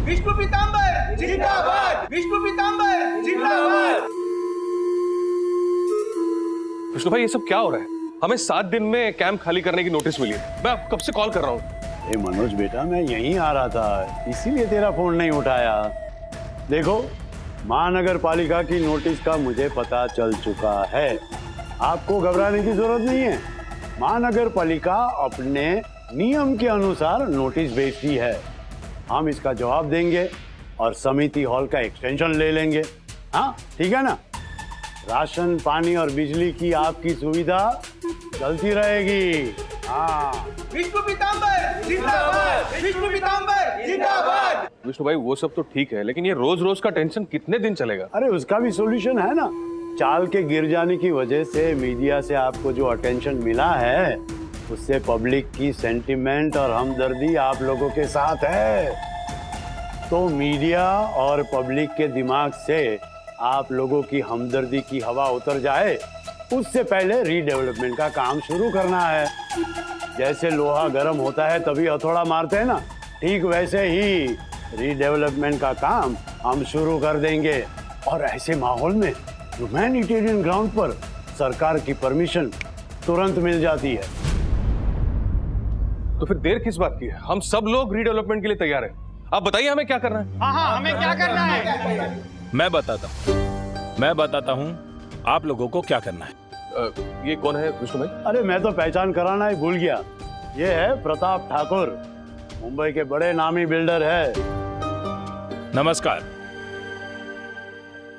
विष्णु पीतांबर जिंदाबाद, विष्णु पीतांबर जिंदाबाद। विष्णु भाई ये सब क्या हो रहा है? हमें 7 दिन में कैंप खाली करने की नोटिस मिली है। मैं कब से कॉल कर रहा हूँ। ए मनोज बेटा, मैं यहीं आ रहा था, इसीलिए तेरा फोन नहीं उठाया। देखो, महानगर पालिका की नोटिस का मुझे पता चल चुका है। आपको घबराने की जरूरत नहीं है। महानगर पालिका अपने नियम के अनुसार नोटिस भेजती है। हम इसका जवाब देंगे और समिति हॉल का एक्सटेंशन ले लेंगे। हाँ ठीक है ना? राशन, पानी और बिजली की आपकी सुविधा चलती रहेगी। हाँ। विष्णु पीतांबर जिंदाबाद, विष्णु पीतांबर जिंदाबाद। विष्णु भाई वो सब तो ठीक है, लेकिन ये रोज रोज का टेंशन कितने दिन चलेगा? अरे उसका भी सॉल्यूशन है ना। चाल के गिर जाने की वजह से मीडिया से आपको जो अटेंशन मिला है, उससे पब्लिक की सेंटिमेंट और हमदर्दी आप लोगों के साथ है। तो मीडिया और पब्लिक के दिमाग से आप लोगों की हमदर्दी की हवा उतर जाए, उससे पहले रीडेवलपमेंट का काम शुरू करना है। जैसे लोहा गर्म होता है तभी हथौड़ा मारते हैं ना, ठीक वैसे ही रीडेवलपमेंट का काम हम शुरू कर देंगे। और ऐसे माहौल में ह्यूमैनिटेरियन ग्राउंड पर सरकार की परमिशन तुरंत मिल जाती है। तो फिर देर किस बात की है? हम सब लोग रीडेवलपमेंट के लिए तैयार हैं। आप बताइए हमें क्या करना है। हाँ, हमें क्या करना है? मैं बताता हूँ आप लोगों को क्या करना है। ये कौन है विष्णु भाई? अरे मैं तो पहचान कराना ही भूल गया। ये है प्रताप ठाकुर, मुंबई के बड़े नामी बिल्डर है। नमस्कार।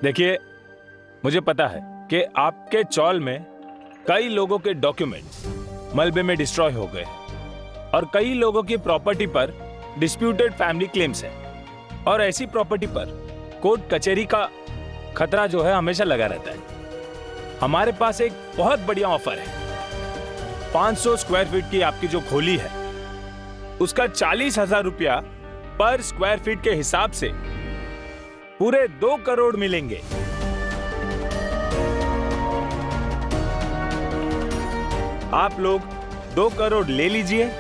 देखिए, मुझे पता है कि आपके चौल में कई लोगों के डॉक्यूमेंट मलबे में डिस्ट्रॉय हो गए और कई लोगों की प्रॉपर्टी पर डिस्प्यूटेड फैमिली क्लेम्स हैं और ऐसी प्रॉपर्टी पर कोर्ट कचहरी का खतरा जो है हमेशा लगा रहता है। हमारे पास एक बहुत बढ़िया ऑफर है। 500 स्क्वायर फीट की आपकी जो खोली है उसका 40,000 रुपया पर स्क्वायर फीट के हिसाब से पूरे 2 करोड़ मिलेंगे। आप लोग 2 करोड़ ले लीजिए,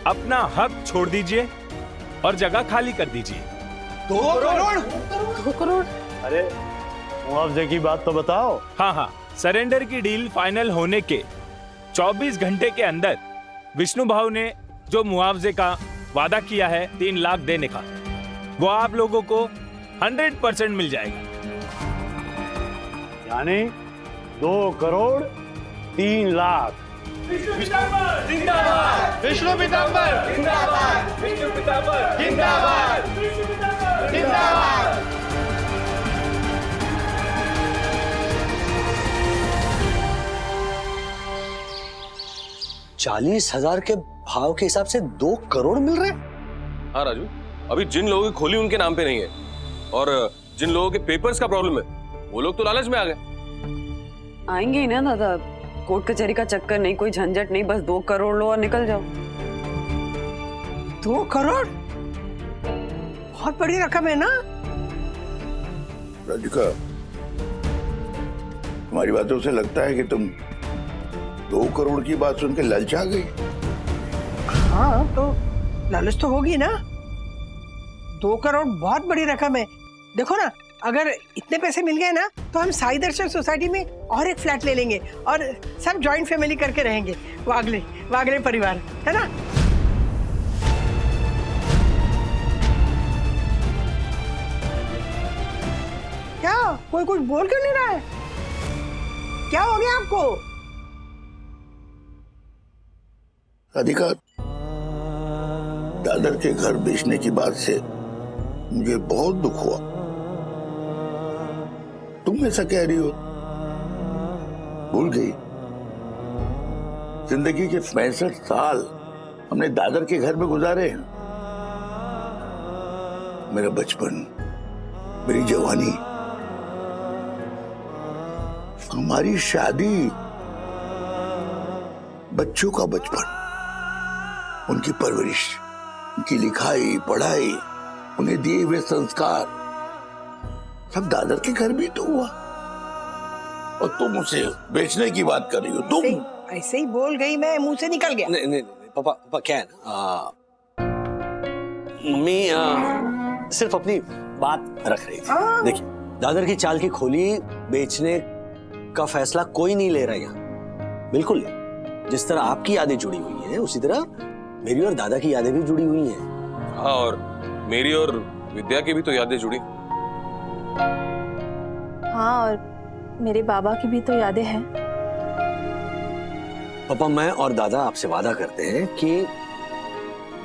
अपना हक छोड़ दीजिए और जगह खाली कर दीजिए। 2 करोड़? 2 करोड़? अरे मुआवजे की बात तो बताओ। हाँ, सरेंडर की डील फाइनल होने के 24 घंटे के अंदर विष्णु भाव ने जो मुआवजे का वादा किया है 3 लाख देने का, वो आप लोगों को 100% मिल जाएगा। यानी 2 करोड़ 3 लाख। विष्णु पीतांबर जिंदाबाद, विष्णु पीतांबर जिंदाबाद, विष्णु पीतांबर जिंदाबाद, विष्णु पीतांबर जिंदाबाद। 40,000 के भाव के हिसाब से 2 करोड़ मिल रहे? हाँ राजू, अभी जिन लोगों की खोली उनके नाम पे नहीं है और जिन लोगों के पेपर्स का प्रॉब्लम है वो लोग तो लालच में आ गए। आएंगे ही ना दादा, कोर्ट कचहरी का चक्कर नहीं, कोई झंझट नहीं, बस 2 करोड़ लो और निकल जाओ। 2 करोड़ बहुत बड़ी रकम है ना? राधिका, तुम्हारी बातों से लगता है कि तुम 2 करोड़ की बात सुन के ललचा गई। हाँ, तो लालच तो होगी ना। 2 करोड़ बहुत बड़ी रकम है। देखो ना, अगर इतने पैसे मिल गए ना तो हम साई दर्शन सोसाइटी में और एक फ्लैट ले लेंगे और सब जॉइंट फैमिली करके रहेंगे। वागले परिवार, है ना? क्या कोई कुछ बोल क्यों नहीं रहा है? क्या हो गया आपको? राधिका, दादर के घर बेचने की बात से मुझे बहुत दुख हुआ। तुम ऐसा कह रही हो? भूल गई? जिंदगी के 65 साल हमने दादर के घर में गुजारे हैं। मेरा बचपन, मेरी जवानी, हमारी शादी, बच्चों का बचपन, उनकी परवरिश, उनकी लिखाई पढ़ाई, उन्हें दिए हुए संस्कार, सब दादर के घर भी तो हुआ। और तुम उसे बेचने की बात कर रही हो? तुम ऐसे ही बोल गई, मैं मुंह से निकल गया। नहीं पापा क्या है ना, मम्मी सिर्फ अपनी बात रख रही थी। देखिए, दादर की चाल की खोली बेचने का फैसला कोई नहीं ले रहा यहाँ, बिल्कुल नहीं। जिस तरह आपकी यादें जुड़ी हुई हैं, उसी तरह मेरी और दादा की यादें भी जुड़ी हुई हैं। हाँ, और मेरी और विद्या की भी तो यादें जुड़ी। हाँ, और मेरे बाबा की भी तो यादें हैं। पापा, मैं और दादा आपसे वादा करते हैं कि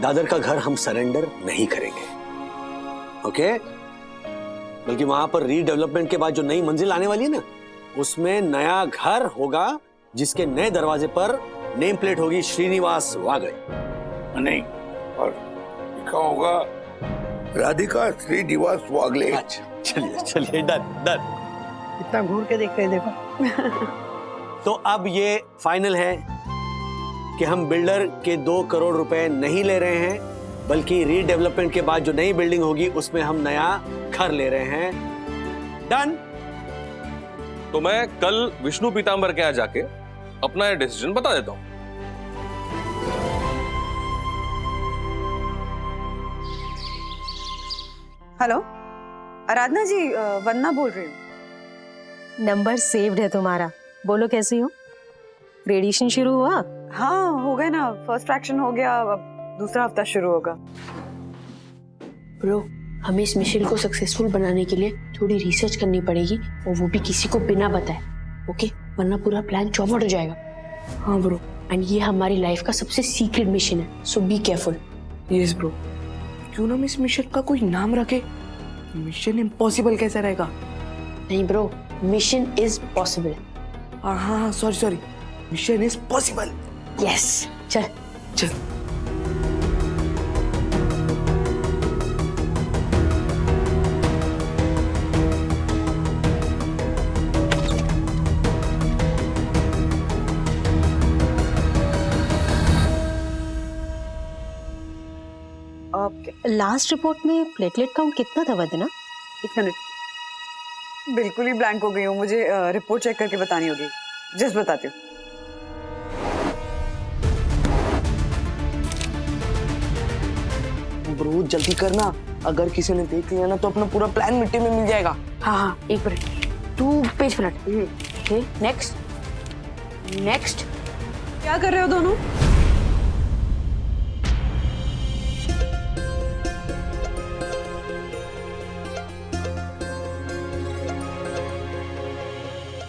दादर का घर हम सरेंडर नहीं करेंगे, ओके? बल्कि वहां पर रीडेवलपमेंट के बाद जो नई मंजिल आने वाली है ना, उसमें नया घर होगा जिसके नए दरवाजे पर नेम प्लेट होगी श्रीनिवास वागले। नहीं, और लिखा होगा राधिका श्रीनिवास वागले। अच्छा, चलिए चलिए, डन डन। कितना घूर के देख रहे हैं, देखो। तो अब ये फाइनल है कि हम बिल्डर के 2 करोड़ रुपए नहीं ले रहे हैं, बल्कि रीडेवलपमेंट के बाद जो नई बिल्डिंग होगी उसमें हम नया घर ले रहे हैं। डन। तो मैं कल विष्णु पीतांबर के यहाँ जाके अपना ये डिसीजन बता देता हूँ। हेलो, आराधना जी, वंदना बोल रही हूँ। नंबर सेव्ड है तुम्हारा। बोलो कैसी हो? रेडिएशन शुरू हुआ? हाँ, हो गया ना। फर्स्ट फ्रैक्शन हो गया, अब दूसरा हफ्ता शुरू होगा। ब्रो, हमें इस मिशन को सक्सेसफुल बनाने के लिए थोड़ी रिसर्च करनी पड़ेगी, और वो भी किसी को बिना बताए, ओके? वरना पूरा प्लान चौपट हो जाएगा। हाँ ब्रो, एंड ये हमारी लाइफ का सबसे सीक्रेट मिशन है, सो बी केयरफुल। Yes bro. क्यों ना हम इस मिशन का कोई नाम रखे? मिशन इम्पॉसिबल कैसा रहेगा? नहीं ब्रो, मिशन इज पॉसिबल। हाँ हाँ, sorry, mission is possible. Yes, चल चल। लास्ट रिपोर्ट में प्लेटलेट काउंट कितना था वंदना? 1 मिनट, बिल्कुल ही ब्लैंक हो गई हूँ। मुझे रिपोर्ट चेक करके बतानी होगी। जस्ट बताती हूँ। ब्रो जल्दी करना, अगर किसी ने देख लिया ना तो अपना पूरा प्लान मिट्टी में मिल जाएगा। हाँ, 1 मिनट, 2 पेज पलट। Okay, next. क्या कर रहे हो दोनों?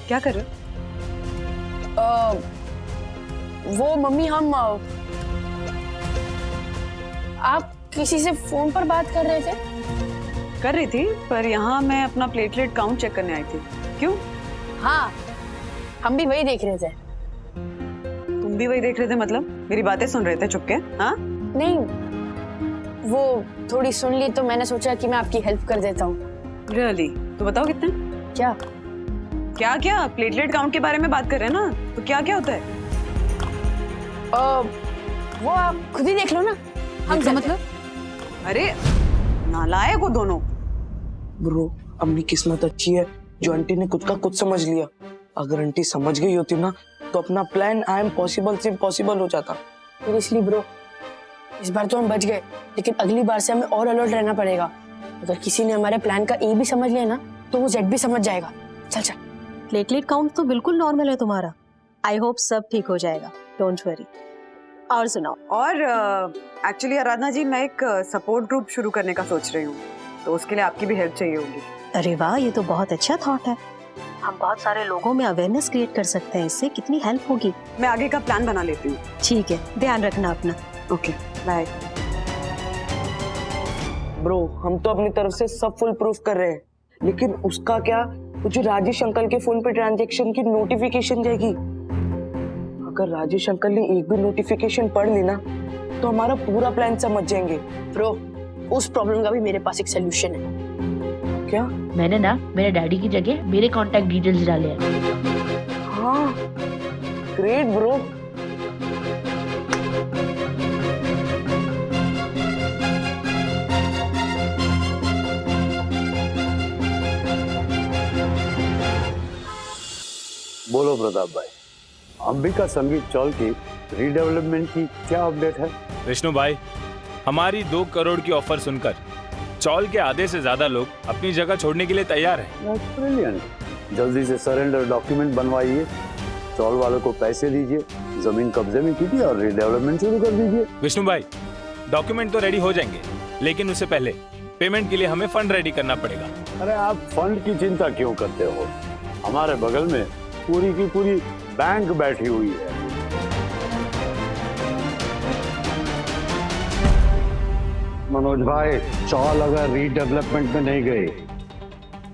क्या कर रहे हो? वो मम्मी, हम आप किसी से फोन पर बात कर रहे थे? कर रही थी, पर यहाँ मैं अपना प्लेटलेट काउंट चेक करने आई थी। क्यों? हाँ, हम भी वही देख रहे थे। तुम भी वही देख रहे थे मतलब? मेरी बातें सुन रहे थे चुप के? हाँ? नहीं, वो थोड़ी सुन ली तो मैंने सोचा कि मैं आपकी हेल्प कर देता हूँ। रियली? तो बताओ कितने? क्या? क्या प्लेटलेट काउंट के बारे में बात कर रहे हैं ना, तो क्या होता है? वो आप खुद ही देख लो ना। हम मतलब? अरे नालायक हो दोनों। ब्रो, अपनी किस्मत अच्छी है जो आंटी ने खुद का कुछ समझ लिया। अगर आंटी समझ गई होती ना तो अपना प्लान आई एम पॉसिबल से इम्पॉसिबल हो जाता। सीरियसली ब्रो, इस बार तो हम बच गए, लेकिन अगली बार से हमें और अलर्ट रहना पड़ेगा। अगर किसी ने हमारे प्लान का ए भी समझ लिया ना तो वो जेड भी समझ जाएगा। चल। प्लेटलेट काउंट तो बिल्कुल नॉर्मल है तुम्हारा। आई होप सब ठीक हो जाएगा, डोंट वरी। और सुनाओ। और एक्चुअली आराधना जी, मैं एक सपोर्ट ग्रुप शुरू करने का सोच रही हूँ, तो उसके लिए आपकी भी हेल्प चाहिए होगी। अरे वाह, ये तो बहुत अच्छा थॉट है। हम बहुत सारे लोगों में अवेयरनेस क्रिएट कर सकते हैं, इससे कितनी हेल्प होगी। मैं आगे का प्लान बना लेती हूँ। ठीक है, ध्यान रखना अपना। Okay, bye. ब्रो, हम तो अपनी तरफ से सब फुल प्रूफ कर रहे हैं, लेकिन उसका क्या? मुझे राजेश अंकल के फोन पे ट्रांजैक्शन की नोटिफिकेशन जाएगी। अगर राजेश अंकल ने एक भी नोटिफिकेशन पढ़ ली ना तो हमारा पूरा प्लान समझ जाएंगे। ब्रो, उस प्रॉब्लम का भी मेरे पास एक सोल्यूशन है। क्या? मैंने ना मेरे डैडी की जगह मेरे कांटेक्ट डिटेल्स डाले हैं। हाँ, ग्रेट ब्रो। बोलो प्रताप भाई, अंबिका संगीत चौल की रीडेवलपमेंट की क्या अपडेट है? विष्णु भाई, हमारी 2 करोड़ की ऑफर सुनकर चौल के आधे से ज्यादा लोग अपनी जगह छोड़ने के लिए तैयार हैं। ब्रिलियंट। जल्दी से सरेंडर डॉक्यूमेंट बनवाइए, चौल वालों को पैसे दीजिए, जमीन कब्जे में कीजिए और रिडेवलपमेंट शुरू कर दीजिए। विष्णु भाई, डॉक्यूमेंट तो रेडी हो जाएंगे, लेकिन उससे पहले पेमेंट के लिए हमें फंड रेडी करना पड़ेगा। अरे आप फंड की चिंता क्यों करते हो? हमारे बगल में पूरी की पूरी बैंक बैठी हुई है। मनोज भाई, चौल अगर रीडेवलपमेंट में नहीं गई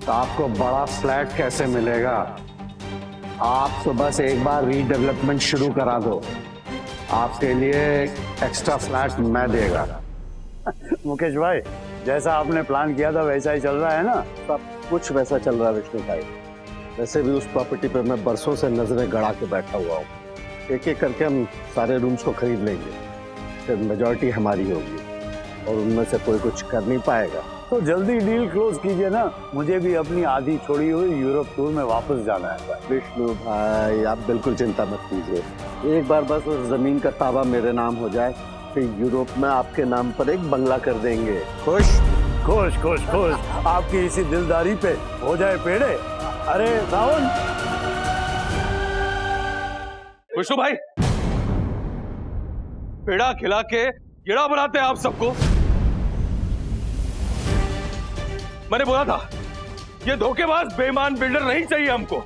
तो आपको बड़ा फ्लैट कैसे मिलेगा? आप तो बस एक बार रीडेवलपमेंट शुरू करा दो, आपके लिए एक्स्ट्रा फ्लैट मैं देगा। मुकेश भाई, जैसा आपने प्लान किया था वैसा ही चल रहा है ना? सब कुछ वैसा चल रहा है विष्णु भाई। वैसे भी उस प्रॉपर्टी पे मैं बरसों से नजरें गड़ा के बैठा हुआ हूँ। एक एक करके हम सारे रूम्स को खरीद लेंगे, फिर मेजॉरिटी हमारी होगी और उनमें से कोई कुछ कर नहीं पाएगा। तो जल्दी डील क्लोज कीजिए ना, मुझे भी अपनी आधी छोड़ी हुई यूरोप टूर में वापस जाना है। विष्णु भाई, आप बिल्कुल चिंता मत कीजिए। एक बार बस उस जमीन का ताबा मेरे नाम हो जाए, फिर यूरोप में आपके नाम पर एक बंगला कर देंगे। खुश खुश खुश खुश, आपकी इसी दिलदारी पे हो जाए पेड़े। अरे रावण, विष्णु भाई, पेड़ा खिला के कीड़ा बनाते हैं आप सबको। मैंने बोला था ये धोखेबाज बेईमान बिल्डर नहीं चाहिए हमको।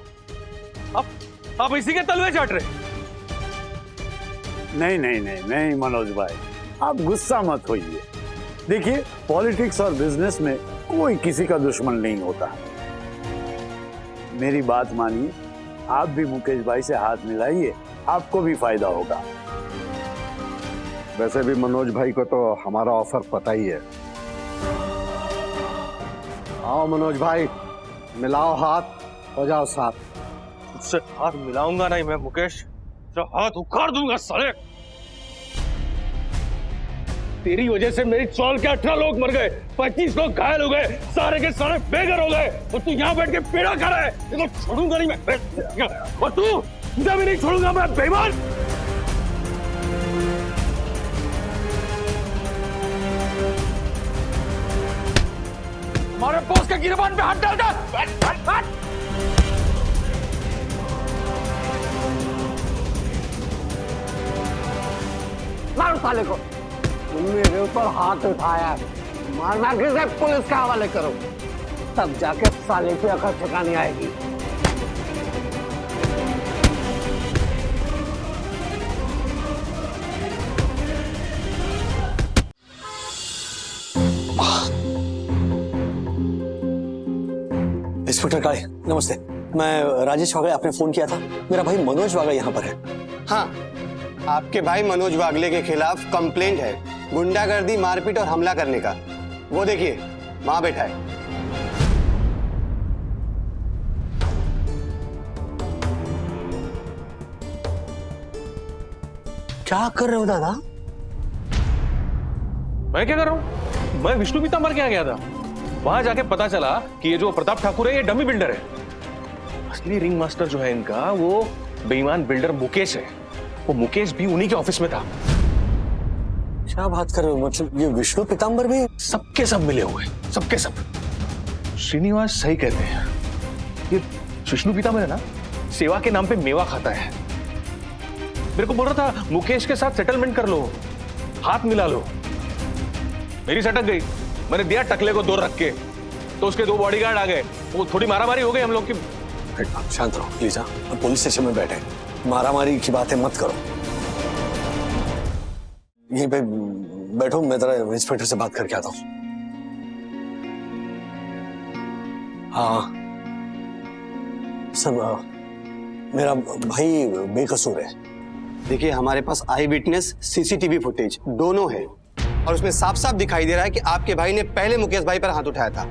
आप इसी के तलवे चाट रहे। नहीं नहीं नहीं नहीं मनोज भाई, आप गुस्सा मत होइए। देखिए, पॉलिटिक्स और बिजनेस में कोई किसी का दुश्मन नहीं होता। मेरी बात मानिए, आप भी मुकेश भाई से हाथ मिलाइए, आपको भी फायदा होगा। वैसे भी मनोज भाई को तो हमारा ऑफर पता ही है। आओ मनोज भाई, मिलाओ हाथ, हो जाओ साथ। उससे हाथ मिलाऊंगा नहीं मैं मुकेश, तो हाथ उखाड़ दूंगा साले। तेरी वजह से मेरी चौल के 18 लोग मर गए, 25 लोग घायल हो गए, सारे के सारे बेघर हो गए, और तू यहाँ बैठ के पेड़ा खा रहा है। इसको छोड़ूंगा नहीं मैं, और तू तुझे भी नहीं छोड़ूंगा मैं, बेईमान। हमारे बॉस के गिरबान पे हाथ डाल दे। मारो साले को। मेरे ऊपर हाथ उठाया, मारना किसे पुलिस के हवाले करो, तब जाके साले की अकल ठिकाने आएगी। इंस्पेक्टर काळे, नमस्ते। मैं राजेश वागले, आपने फोन किया था। मेरा भाई मनोज वागले यहाँ पर है। हाँ, आपके भाई मनोज वागले के खिलाफ कंप्लेंट है, गुंडागर्दी, मारपीट और हमला करने का। वो देखिए, वहां बैठा है। क्या कर रहे हो दादा? मैं क्या कर रहा हूँ? मैं विष्णु पीतांबर के यहाँ गया था। वहां जाके पता चला कि ये जो प्रताप ठाकुर है ये डमी बिल्डर है। असली रिंग मास्टर जो है इनका, वो बेईमान बिल्डर मुकेश है। वो मुकेश भी उन्हीं के ऑफिस में था। क्या बात कर रहे हो? मतलब ये विष्णु पीतांबर भी सबके सब मिले हुए, सबके सब। श्रीनिवास सही कहते हैं, ये विष्णु पीतांबर है ना, सेवा के नाम पे मेवा खाता है। मेरे को बोल रहा था मुकेश के साथ सेटलमेंट कर लो, हाथ मिला लो। मेरी सटक गई, मैंने दिया टकले को 2 रख के, तो उसके 2 बॉडीगार्ड आ गए। वो थोड़ी मारामारी हो गई हम लोग की। शांत रहो प्लीज। हाँ, पुलिस स्टेशन में बैठे, मारामारी की बातें मत करो। यहीं पे बैठो, मैं जरा इंस्पेक्टर से बात करके आता हूँ। हाँ सर, मेरा भाई बेकसूर है। देखिए, हमारे पास आई विटनेस, सीसीटीवी फुटेज दोनों है, और उसमें साफ साफ दिखाई दे रहा है कि आपके भाई ने पहले मुकेश भाई पर हाथ उठाया था।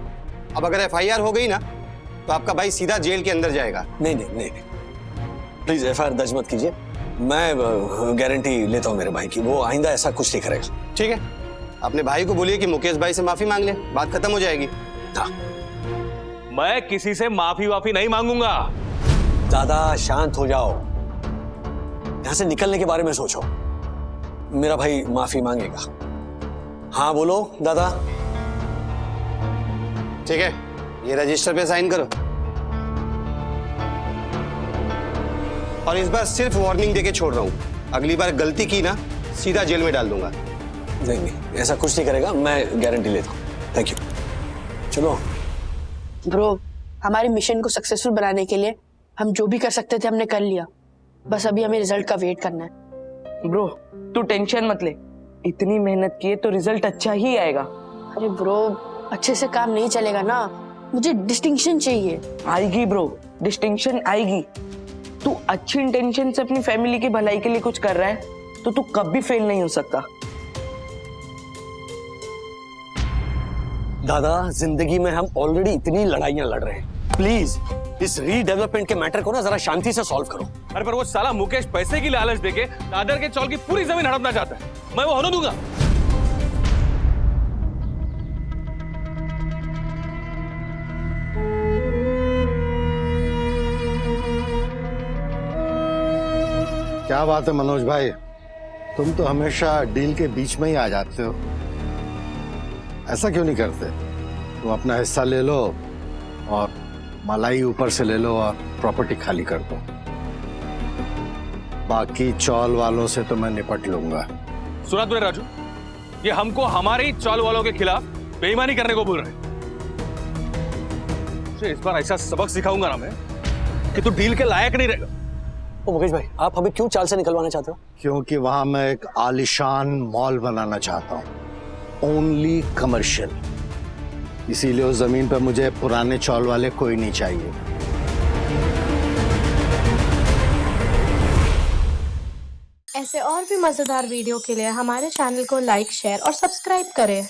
अब अगर एफआईआर हो गई ना, तो आपका भाई सीधा जेल के अंदर जाएगा। नहीं नहीं नहीं, प्लीज एफआईआर दर्ज मत कीजिए। मैं गारंटी लेता हूँ मेरे भाई की, वो आइंदा ऐसा कुछ नहीं करेगा। ठीक है, अपने भाई को बोलिए कि मुकेश भाई से माफी मांग ले, बात खत्म हो जाएगी। हाँ, मैं किसी से माफी वाफी नहीं मांगूंगा। दादा शांत हो जाओ, यहां से निकलने के बारे में सोचो। मेरा भाई माफी मांगेगा। हाँ बोलो दादा। ठीक है, ये रजिस्टर पे साइन करो। और इस बार सिर्फ वार्निंग देके छोड़ रहा हूँ, अगली बार गलती की ना सीधा जेल में डाल दूंगा। नहीं नहीं, ऐसा कुछ नहीं करेगा, मैं गारंटी लेता हूँ। Thank you. चलो ब्रो, हमारे मिशन को सक्सेसफुल बनाने के लिए हम जो भी कर सकते थे हमने कर लिया, बस अभी हमें रिजल्ट का वेट करना है। ब्रो तू टेंशन मत ले, इतनी मेहनत की है तो रिजल्ट अच्छा ही आएगा। अरे ब्रो, अच्छे से काम नहीं चलेगा ना, मुझे डिस्टिंक्शन चाहिए। आएगी ब्रो, डिस्टिंक्शन आएगी। तू अच्छी इंटेंशन से अपनी फैमिली की भलाई के लिए कुछ कर रहा है तो तू कभी फेल नहीं हो सकता। दादा, जिंदगी में हम ऑलरेडी इतनी लड़ाइयां लड़ रहे हैं, प्लीज इस रीडेवलपमेंट के मैटर को ना जरा शांति से सॉल्व करो। अरे पर वो साला मुकेश पैसे की लालच देके दादर के चौल की पूरी जमीन हड़पना चाहता है, मैं वो होने दूंगा? क्या बात है मनोज भाई, तुम तो हमेशा डील के बीच में ही आ जाते हो। ऐसा क्यों नहीं करते? तुम अपना हिस्सा ले लो और मलाई ऊपर से ले लो और प्रॉपर्टी खाली कर दो। बाकी चौल वालों से तो मैं निपट लूंगा। सुना तूने राजू, ये हमको हमारे ही चौल वालों के खिलाफ बेईमानी करने को बोल रहे हैं। तुझे इस बार ऐसा सबक सिखाऊंगा ना मैं कि तू डील के लायक नहीं रहेगा। ओ मुकेश भाई, आप हमें क्यों चाल से निकलवाना चाहते हो? क्योंकि वहां मैं एक आलिशान मॉल बनाना चाहता हूँ, ओनली कमर्शियल। इसीलिए उस जमीन पर मुझे पुराने चौल वाले कोई नहीं चाहिए। ऐसे और भी मजेदार वीडियो के लिए हमारे चैनल को लाइक, शेयर और सब्सक्राइब करें।